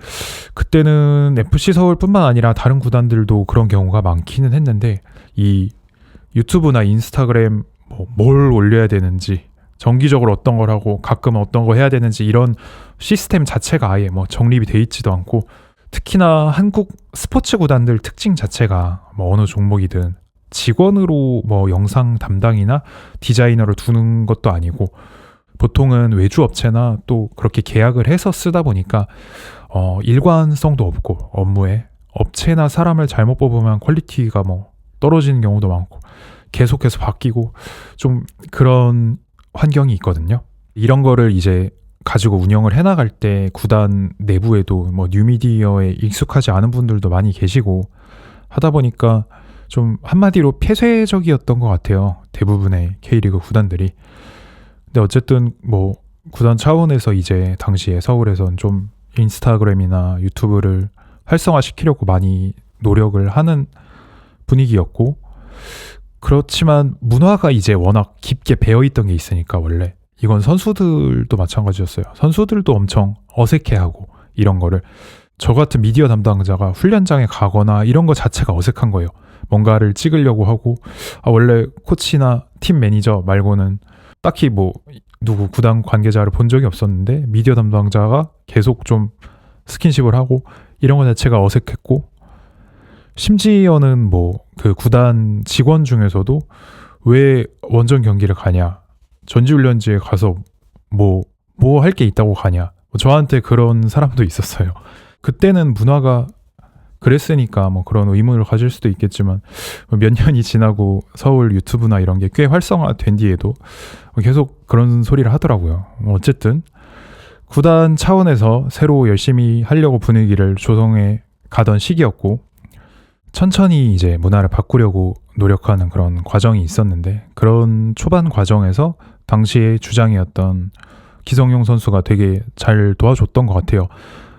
그때는 FC 서울뿐만 아니라 다른 구단들도 그런 경우가 많기는 했는데, 이 유튜브나 인스타그램 뭘 올려야 되는지, 정기적으로 어떤 걸 하고 가끔 어떤 거 해야 되는지, 이런 시스템 자체가 아예 뭐 정립이 돼 있지도 않고, 특히나 한국 스포츠 구단들 특징 자체가 뭐 어느 종목이든 직원으로 뭐 영상 담당이나 디자이너를 두는 것도 아니고, 보통은 외주 업체나 또 그렇게 계약을 해서 쓰다 보니까 일관성도 없고, 업무에 업체나 사람을 잘못 뽑으면 퀄리티가 뭐 떨어지는 경우도 많고 계속해서 바뀌고 좀 그런 환경이 있거든요. 이런 거를 이제 가지고 운영을 해나갈 때 구단 내부에도 뭐 뉴미디어에 익숙하지 않은 분들도 많이 계시고 하다 보니까 좀 한마디로 폐쇄적이었던 것 같아요. 대부분의 K리그 구단들이. 근데 어쨌든 뭐 구단 차원에서 이제 당시에 서울에선 좀 인스타그램이나 유튜브를 활성화시키려고 많이 노력을 하는 분위기였고, 그렇지만 문화가 이제 워낙 깊게 배어있던 게 있으니까, 원래 이건 선수들도 마찬가지였어요. 선수들도 엄청 어색해하고, 이런 거를 저 같은 미디어 담당자가 훈련장에 가거나 이런 거 자체가 어색한 거예요. 뭔가를 찍으려고 하고, 원래 코치나 팀 매니저 말고는 딱히 뭐 누구 구단 관계자를 본 적이 없었는데, 미디어 담당자가 계속 좀 스킨십을 하고 이런 거 자체가 어색했고, 심지어는 뭐 그 구단 직원 중에서도 왜 원정 경기를 가냐, 전지훈련지에 가서 뭐 할 게 있다고 가냐, 저한테 그런 사람도 있었어요. 그때는 문화가 그랬으니까 뭐 그런 의문을 가질 수도 있겠지만, 몇 년이 지나고 서울 유튜브나 이런 게 꽤 활성화된 뒤에도 계속 그런 소리를 하더라고요. 어쨌든 구단 차원에서 새로 열심히 하려고 분위기를 조성해 가던 시기였고, 천천히 이제 문화를 바꾸려고 노력하는 그런 과정이 있었는데, 그런 초반 과정에서 당시의 주장이었던 기성용 선수가 되게 잘 도와줬던 것 같아요.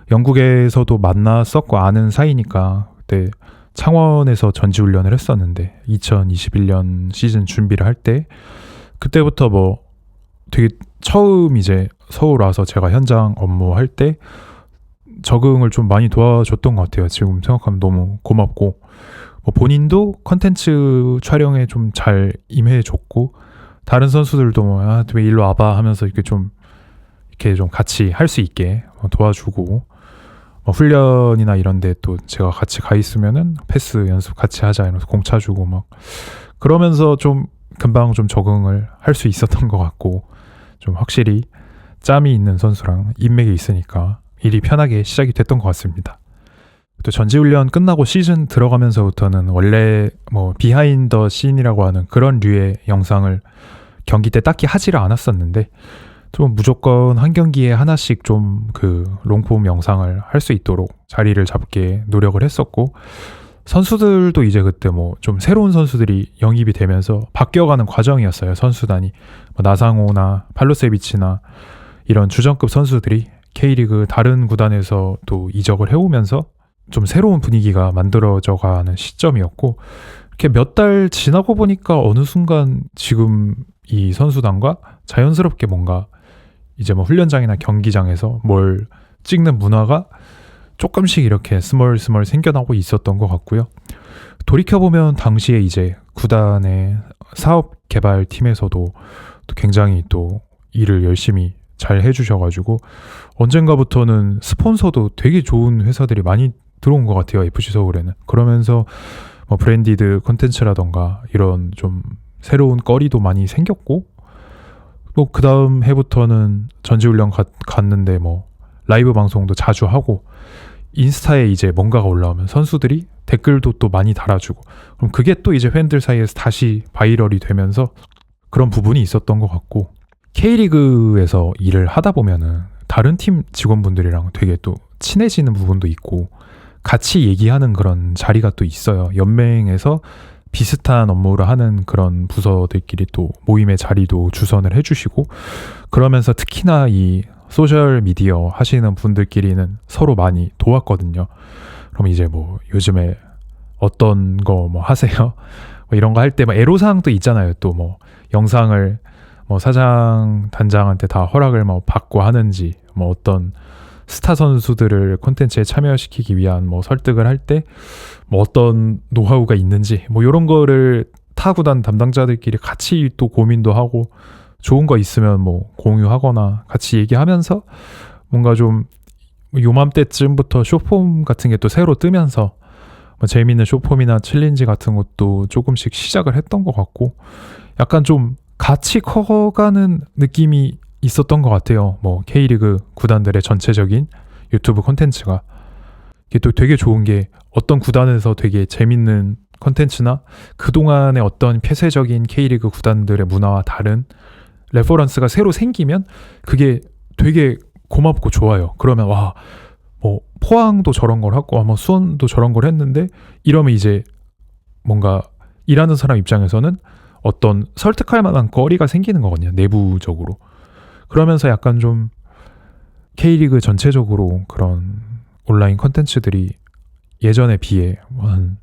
영국에서도 만났었고 아는 사이니까 그때 창원에서 전지훈련을 했었는데, 2021년 시즌 준비를 할 때 그때부터 뭐 되게 처음 이제 서울 와서 제가 현장 업무할 때 적응을 좀 많이 도와줬던 것 같아요. 지금 생각하면 너무 고맙고, 뭐 본인도 컨텐츠 촬영에 좀 잘 임해줬고, 다른 선수들도 뭐 왜 일로 와봐 하면서 이렇게 좀 같이 할 수 있게 도와주고, 훈련이나 이런 데 또 제가 같이 가 있으면은 패스 연습 같이 하자 이러면서 공 차주고 막 그러면서 좀 금방 좀 적응을 할 수 있었던 것 같고, 좀 확실히 짬이 있는 선수랑 인맥이 있으니까 일이 편하게 시작이 됐던 것 같습니다. 또 전지훈련 끝나고 시즌 들어가면서부터는 원래 뭐 비하인드 씬이라고 하는 그런 류의 영상을 경기 때 딱히 하지를 않았었는데 좀 무조건 한 경기에 하나씩 좀 그 롱폼 영상을 할 수 있도록 자리를 잡게 노력을 했었고, 선수들도 이제 그때 뭐 좀 새로운 선수들이 영입이 되면서 바뀌어가는 과정이었어요. 선수단이 뭐 나상호나 팔로세비치나 이런 주전급 선수들이 K리그 다른 구단에서 또 이적을 해오면서 좀 새로운 분위기가 만들어져가는 시점이었고, 이렇게 몇 달 지나고 보니까 어느 순간 지금 이 선수단과 자연스럽게 뭔가 이제 뭐 훈련장이나 경기장에서 뭘 찍는 문화가 조금씩 이렇게 스멀스멀 생겨나고 있었던 것 같고요. 돌이켜보면 당시에 이제 구단의 사업 개발팀에서도 또 굉장히 또 일을 열심히 잘 해주셔가지고 언젠가부터는 스폰서도 되게 좋은 회사들이 많이 들어온 것 같아요. FC 서울에는. 그러면서 뭐 브랜디드 콘텐츠라던가 이런 좀 새로운 거리도 많이 생겼고, 또 그 다음 해부터는 전지훈련 갔는데 뭐 라이브 방송도 자주 하고, 인스타에 이제 뭔가가 올라오면 선수들이 댓글도 또 많이 달아주고, 그럼 그게 또 이제 팬들 사이에서 다시 바이럴이 되면서 그런 부분이 있었던 것 같고, K리그에서 일을 하다 보면은 다른 팀 직원분들이랑 되게 또 친해지는 부분도 있고 같이 얘기하는 그런 자리가 또 있어요. 연맹에서 비슷한 업무를 하는 그런 부서들끼리 또 모임의 자리도 주선을 해주시고, 그러면서 특히나 이 소셜 미디어 하시는 분들끼리는 서로 많이 도왔거든요. 그럼 이제 뭐 요즘에 어떤 거 뭐 하세요? 뭐 이런 거 할 때 뭐 애로사항도 있잖아요. 또 뭐 영상을 뭐 사장 단장한테 다 허락을 뭐 받고 하는지, 뭐 어떤 스타 선수들을 콘텐츠에 참여시키기 위한 뭐 설득을 할 때 뭐 어떤 노하우가 있는지, 뭐 이런 거를 타 구단 담당자들끼리 같이 또 고민도 하고, 좋은 거 있으면 뭐 공유하거나 같이 얘기하면서 뭔가 좀 요맘때쯤부터 쇼폼 같은 게 또 새로 뜨면서 뭐 재미있는 쇼폼이나 챌린지 같은 것도 조금씩 시작을 했던 것 같고, 약간 좀 같이 커가는 느낌이 있었던 것 같아요. 뭐 K리그 구단들의 전체적인 유튜브 콘텐츠가 이게 또 되게 좋은 게, 어떤 구단에서 되게 재밌는 콘텐츠나 그동안의 어떤 폐쇄적인 K리그 구단들의 문화와 다른 레퍼런스가 새로 생기면 그게 되게 고맙고 좋아요. 그러면 와, 뭐 포항도 저런 걸 하고 아마 수원도 저런 걸 했는데, 이러면 이제 뭔가 일하는 사람 입장에서는 어떤 설득할 만한 거리가 생기는 거거든요. 내부적으로. 그러면서 약간 좀 K리그 전체적으로 그런 온라인 콘텐츠들이 예전에 비해 한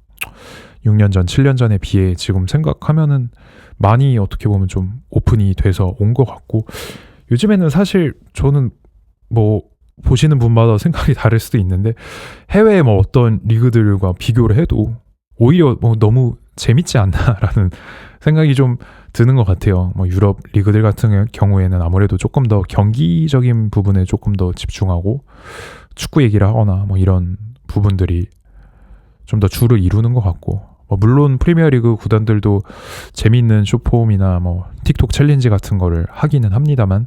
6년 전, 7년 전에 비해 지금 생각하면은 많이 어떻게 보면 좀 오픈이 돼서 온 것 같고, 요즘에는 사실 저는 뭐 보시는 분마다 생각이 다를 수도 있는데, 해외 뭐 어떤 리그들과 비교를 해도 오히려 뭐 너무 재밌지 않나라는 생각이 좀 드는 것 같아요. 뭐 유럽 리그들 같은 경우에는 아무래도 조금 더 경기적인 부분에 조금 더 집중하고 축구 얘기를 하거나 뭐 이런 부분들이 좀 더 주를 이루는 것 같고, 뭐 물론 프리미어리그 구단들도 재미있는 쇼폼이나 뭐 틱톡 챌린지 같은 거를 하기는 합니다만,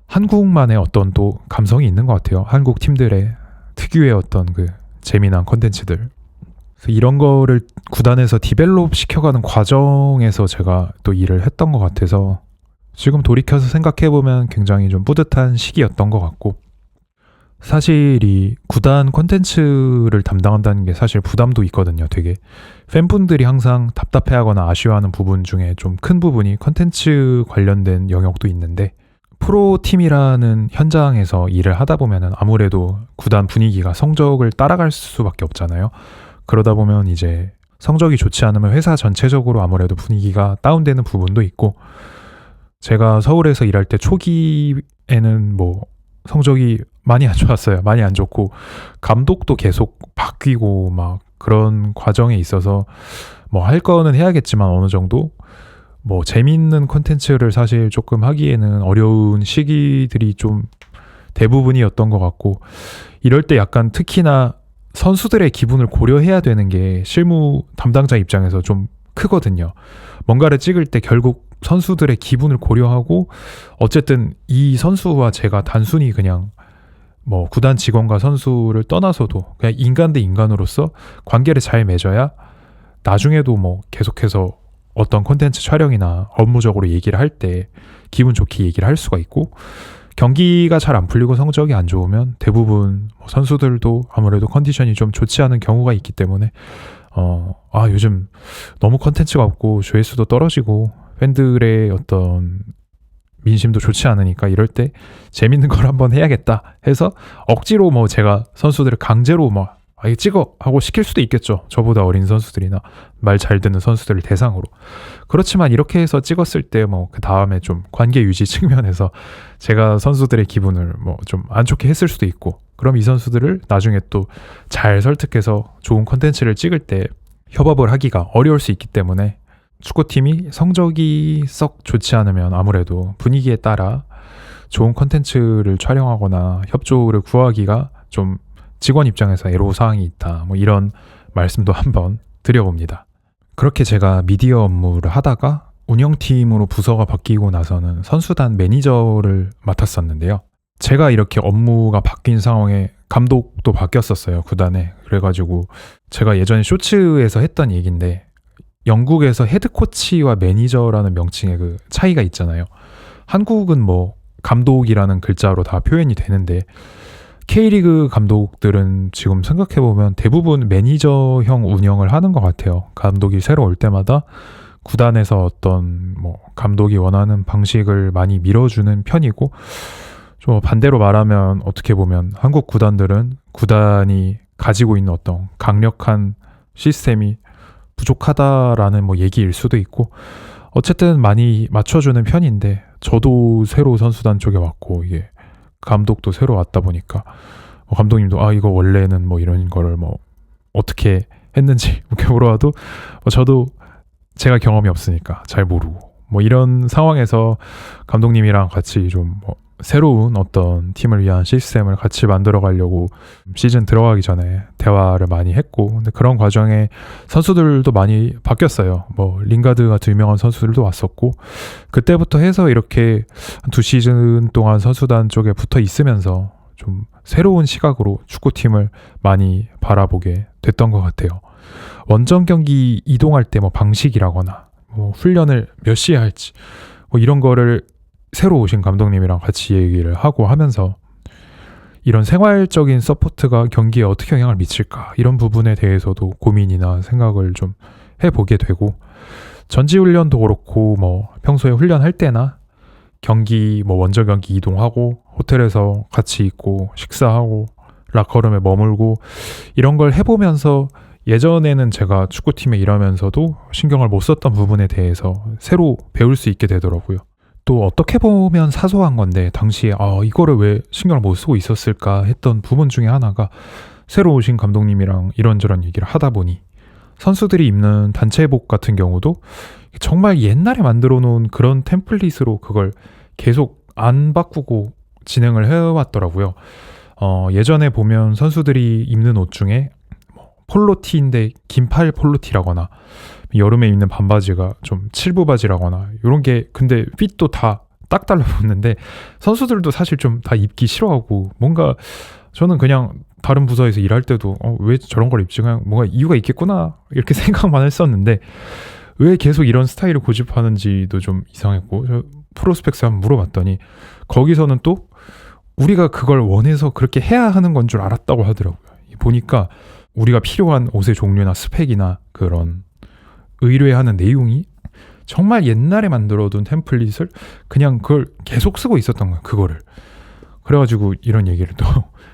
한국만의 어떤 또 감성이 있는 것 같아요. 한국 팀들의 특유의 어떤 그 재미난 컨텐츠들. 이런 거를 구단에서 디벨롭 시켜가는 과정에서 제가 또 일을 했던 것 같아서 지금 돌이켜서 생각해보면 굉장히 좀 뿌듯한 시기였던 것 같고, 사실 이 구단 콘텐츠를 담당한다는 게 사실 부담도 있거든요. 되게 팬분들이 항상 답답해하거나 아쉬워하는 부분 중에 좀 큰 부분이 콘텐츠 관련된 영역도 있는데, 프로팀이라는 현장에서 일을 하다 보면은 아무래도 구단 분위기가 성적을 따라갈 수밖에 없잖아요. 그러다 보면 이제 성적이 좋지 않으면 회사 전체적으로 아무래도 분위기가 다운되는 부분도 있고, 제가 서울에서 일할 때 초기에는 뭐 성적이 많이 안 좋았어요. 많이 안 좋고, 감독도 계속 바뀌고 막 그런 과정에 있어서 뭐 할 거는 해야겠지만 어느 정도 뭐 재미있는 콘텐츠를 사실 조금 하기에는 어려운 시기들이 좀 대부분이었던 것 같고, 이럴 때 약간 특히나 선수들의 기분을 고려해야 되는 게 실무 담당자 입장에서 좀 크거든요. 뭔가를 찍을 때 결국 선수들의 기분을 고려하고, 어쨌든 이 선수와 제가 단순히 그냥 뭐 구단 직원과 선수를 떠나서도 그냥 인간 대 인간으로서 관계를 잘 맺어야 나중에도 뭐 계속해서 어떤 콘텐츠 촬영이나 업무적으로 얘기를 할 때 기분 좋게 얘기를 할 수가 있고, 경기가 잘 안 풀리고 성적이 안 좋으면 대부분 뭐 선수들도 아무래도 컨디션이 좀 좋지 않은 경우가 있기 때문에 요즘 너무 컨텐츠가 없고 조회수도 떨어지고 팬들의 어떤 민심도 좋지 않으니까 이럴 때 재밌는 걸 한번 해야겠다 해서 억지로 뭐 제가 선수들을 강제로 막 이거 찍어 하고 시킬 수도 있겠죠. 저보다 어린 선수들이나 말 잘 듣는 선수들을 대상으로. 그렇지만 이렇게 해서 찍었을 때 뭐 그 다음에 좀 관계 유지 측면에서 제가 선수들의 기분을 뭐 좀 안 좋게 했을 수도 있고, 그럼 이 선수들을 나중에 또 잘 설득해서 좋은 콘텐츠를 찍을 때 협업을 하기가 어려울 수 있기 때문에, 축구팀이 성적이 썩 좋지 않으면 아무래도 분위기에 따라 좋은 콘텐츠를 촬영하거나 협조를 구하기가 좀 직원 입장에서 애로사항이 있다, 뭐 이런 말씀도 한번 드려봅니다. 그렇게 제가 미디어 업무를 하다가 운영팀으로 부서가 바뀌고 나서는 선수단 매니저를 맡았었는데요. 제가 이렇게 업무가 바뀐 상황에 감독도 바뀌었었어요, 구단에. 그래가지고 제가 예전에 쇼츠에서 했던 얘기인데, 영국에서 헤드코치와 매니저라는 명칭의 그 차이가 있잖아요. 한국은 뭐 감독이라는 글자로 다 표현이 되는데, K리그 감독들은 지금 생각해보면 대부분 매니저형 운영을 하는 것 같아요. 감독이 새로 올 때마다 구단에서 어떤 뭐 감독이 원하는 방식을 많이 밀어주는 편이고, 좀 반대로 말하면 어떻게 보면 한국 구단들은 구단이 가지고 있는 어떤 강력한 시스템이 부족하다라는 뭐 얘기일 수도 있고, 어쨌든 많이 맞춰주는 편인데, 저도 새로 선수단 쪽에 왔고 이게 감독도 새로 왔다 보니까 감독님도 이거 원래는 뭐 이런 거를 뭐 어떻게 했는지 이렇게 물어봐도 저도 제가 경험이 없으니까 잘 모르고, 뭐 이런 상황에서 감독님이랑 같이 좀 뭐 새로운 어떤 팀을 위한 시스템을 같이 만들어 가려고 시즌 들어가기 전에 대화를 많이 했고, 근데 그런 과정에 선수들도 많이 바뀌었어요. 뭐 링가드 같은 유명한 선수들도 왔었고, 그때부터 해서 이렇게 한 2시즌 동안 선수단 쪽에 붙어 있으면서 좀 새로운 시각으로 축구팀을 많이 바라보게 됐던 것 같아요. 원정 경기 이동할 때 뭐 방식이라거나 뭐 훈련을 몇 시에 할지 뭐 이런 거를 새로 오신 감독님이랑 같이 얘기를 하고 하면서, 이런 생활적인 서포트가 경기에 어떻게 영향을 미칠까, 이런 부분에 대해서도 고민이나 생각을 좀 해보게 되고, 전지훈련도 그렇고 뭐 평소에 훈련할 때나 경기 뭐 원정 경기 이동하고 호텔에서 같이 있고 식사하고 라커룸에 머물고 이런 걸 해보면서, 예전에는 제가 축구팀에 일하면서도 신경을 못 썼던 부분에 대해서 새로 배울 수 있게 되더라고요. 또 어떻게 보면 사소한 건데 당시에 이거를 왜 신경을 못 쓰고 있었을까 했던 부분 중에 하나가, 새로 오신 감독님이랑 이런저런 얘기를 하다 보니 선수들이 입는 단체복 같은 경우도 정말 옛날에 만들어 놓은 그런 템플릿으로 그걸 계속 안 바꾸고 진행을 해왔더라고요. 예전에 보면 선수들이 입는 옷 중에 폴로티인데 긴팔 폴로티라거나, 여름에 입는 반바지가 좀 칠부 바지라거나 이런 게, 근데 핏도 다 딱 달라붙는데 선수들도 사실 좀 다 입기 싫어하고, 뭔가 저는 그냥 다른 부서에서 일할 때도 왜 저런 걸 입지, 그냥 뭔가 이유가 있겠구나 이렇게 생각만 했었는데, 왜 계속 이런 스타일을 고집하는지도 좀 이상했고, 저 프로스펙스에 한번 물어봤더니 거기서는 또 우리가 그걸 원해서 그렇게 해야 하는 건 줄 알았다고 하더라고요. 보니까 우리가 필요한 옷의 종류나 스펙이나 그런 의뢰하는 내용이 정말 옛날에 만들어둔 템플릿을 그냥 그걸 계속 쓰고 있었던 거예요, 그거를. 그래가지고 이런 얘기를 또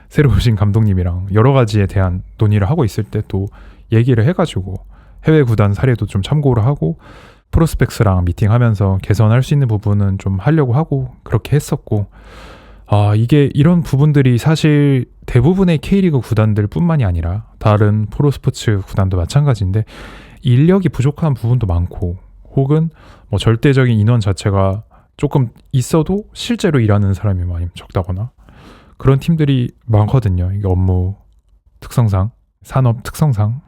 새로 오신 감독님이랑 여러 가지에 대한 논의를 하고 있을 때 또 얘기를 해가지고 해외 구단 사례도 좀 참고를 하고, 프로스펙스랑 미팅하면서 개선할 수 있는 부분은 좀 하려고 하고 그렇게 했었고, 이게 이런 부분들이 사실 대부분의 K리그 구단들 뿐만이 아니라 다른 프로스포츠 구단도 마찬가지인데, 인력이 부족한 부분도 많고, 혹은 뭐 절대적인 인원 자체가 조금 있어도 실제로 일하는 사람이 많이 적다거나 그런 팀들이 많거든요. 이게 업무 특성상, 산업 특성상.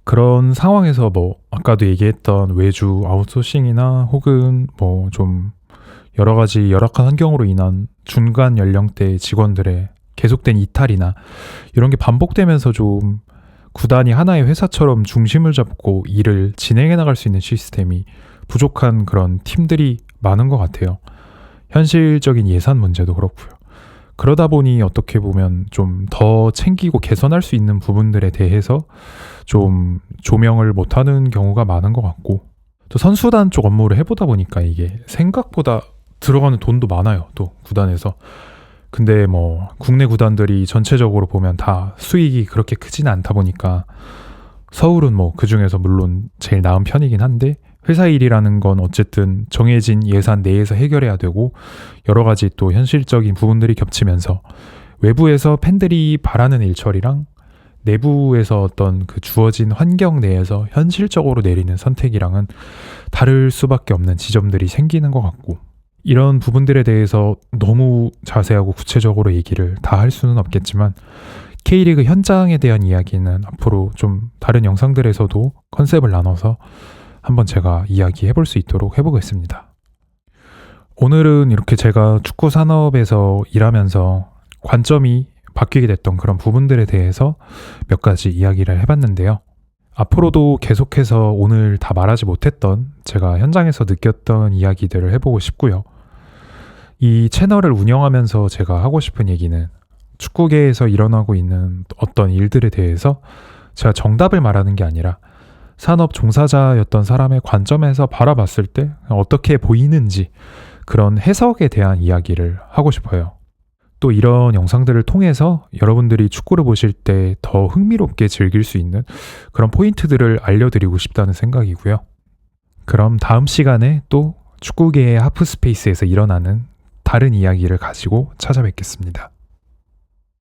그런 상황에서 뭐 아까도 얘기했던 외주 아웃소싱이나 혹은 뭐 좀 여러 가지 열악한 환경으로 인한 중간 연령대 직원들의 계속된 이탈이나 이런 게 반복되면서 좀 구단이 하나의 회사처럼 중심을 잡고 일을 진행해 나갈 수 있는 시스템이 부족한 그런 팀들이 많은 것 같아요. 현실적인 예산 문제도 그렇고요. 그러다 보니 어떻게 보면 좀 더 챙기고 개선할 수 있는 부분들에 대해서 좀 조명을 못하는 경우가 많은 것 같고, 또 선수단 쪽 업무를 해보다 보니까 이게 생각보다 들어가는 돈도 많아요. 또 구단에서. 근데 뭐 국내 구단들이 전체적으로 보면 다 수익이 그렇게 크지는 않다 보니까 서울은 뭐 그중에서 물론 제일 나은 편이긴 한데, 회사 일이라는 건 어쨌든 정해진 예산 내에서 해결해야 되고 여러 가지 또 현실적인 부분들이 겹치면서 외부에서 팬들이 바라는 일처리랑 내부에서 어떤 그 주어진 환경 내에서 현실적으로 내리는 선택이랑은 다를 수밖에 없는 지점들이 생기는 것 같고, 이런 부분들에 대해서 너무 자세하고 구체적으로 얘기를 다 할 수는 없겠지만 K리그 현장에 대한 이야기는 앞으로 좀 다른 영상들에서도 컨셉을 나눠서 한번 제가 이야기해 볼 수 있도록 해보겠습니다. 오늘은 이렇게 제가 축구 산업에서 일하면서 관점이 바뀌게 됐던 그런 부분들에 대해서 몇 가지 이야기를 해봤는데요. 앞으로도 계속해서 오늘 다 말하지 못했던 제가 현장에서 느꼈던 이야기들을 해보고 싶고요. 이 채널을 운영하면서 제가 하고 싶은 얘기는 축구계에서 일어나고 있는 어떤 일들에 대해서 제가 정답을 말하는 게 아니라 산업 종사자였던 사람의 관점에서 바라봤을 때 어떻게 보이는지 그런 해석에 대한 이야기를 하고 싶어요. 또 이런 영상들을 통해서 여러분들이 축구를 보실 때 더 흥미롭게 즐길 수 있는 그런 포인트들을 알려드리고 싶다는 생각이고요. 그럼 다음 시간에 또 축구계의 하프스페이스에서 일어나는 다른 이야기를 가지고 찾아뵙겠습니다.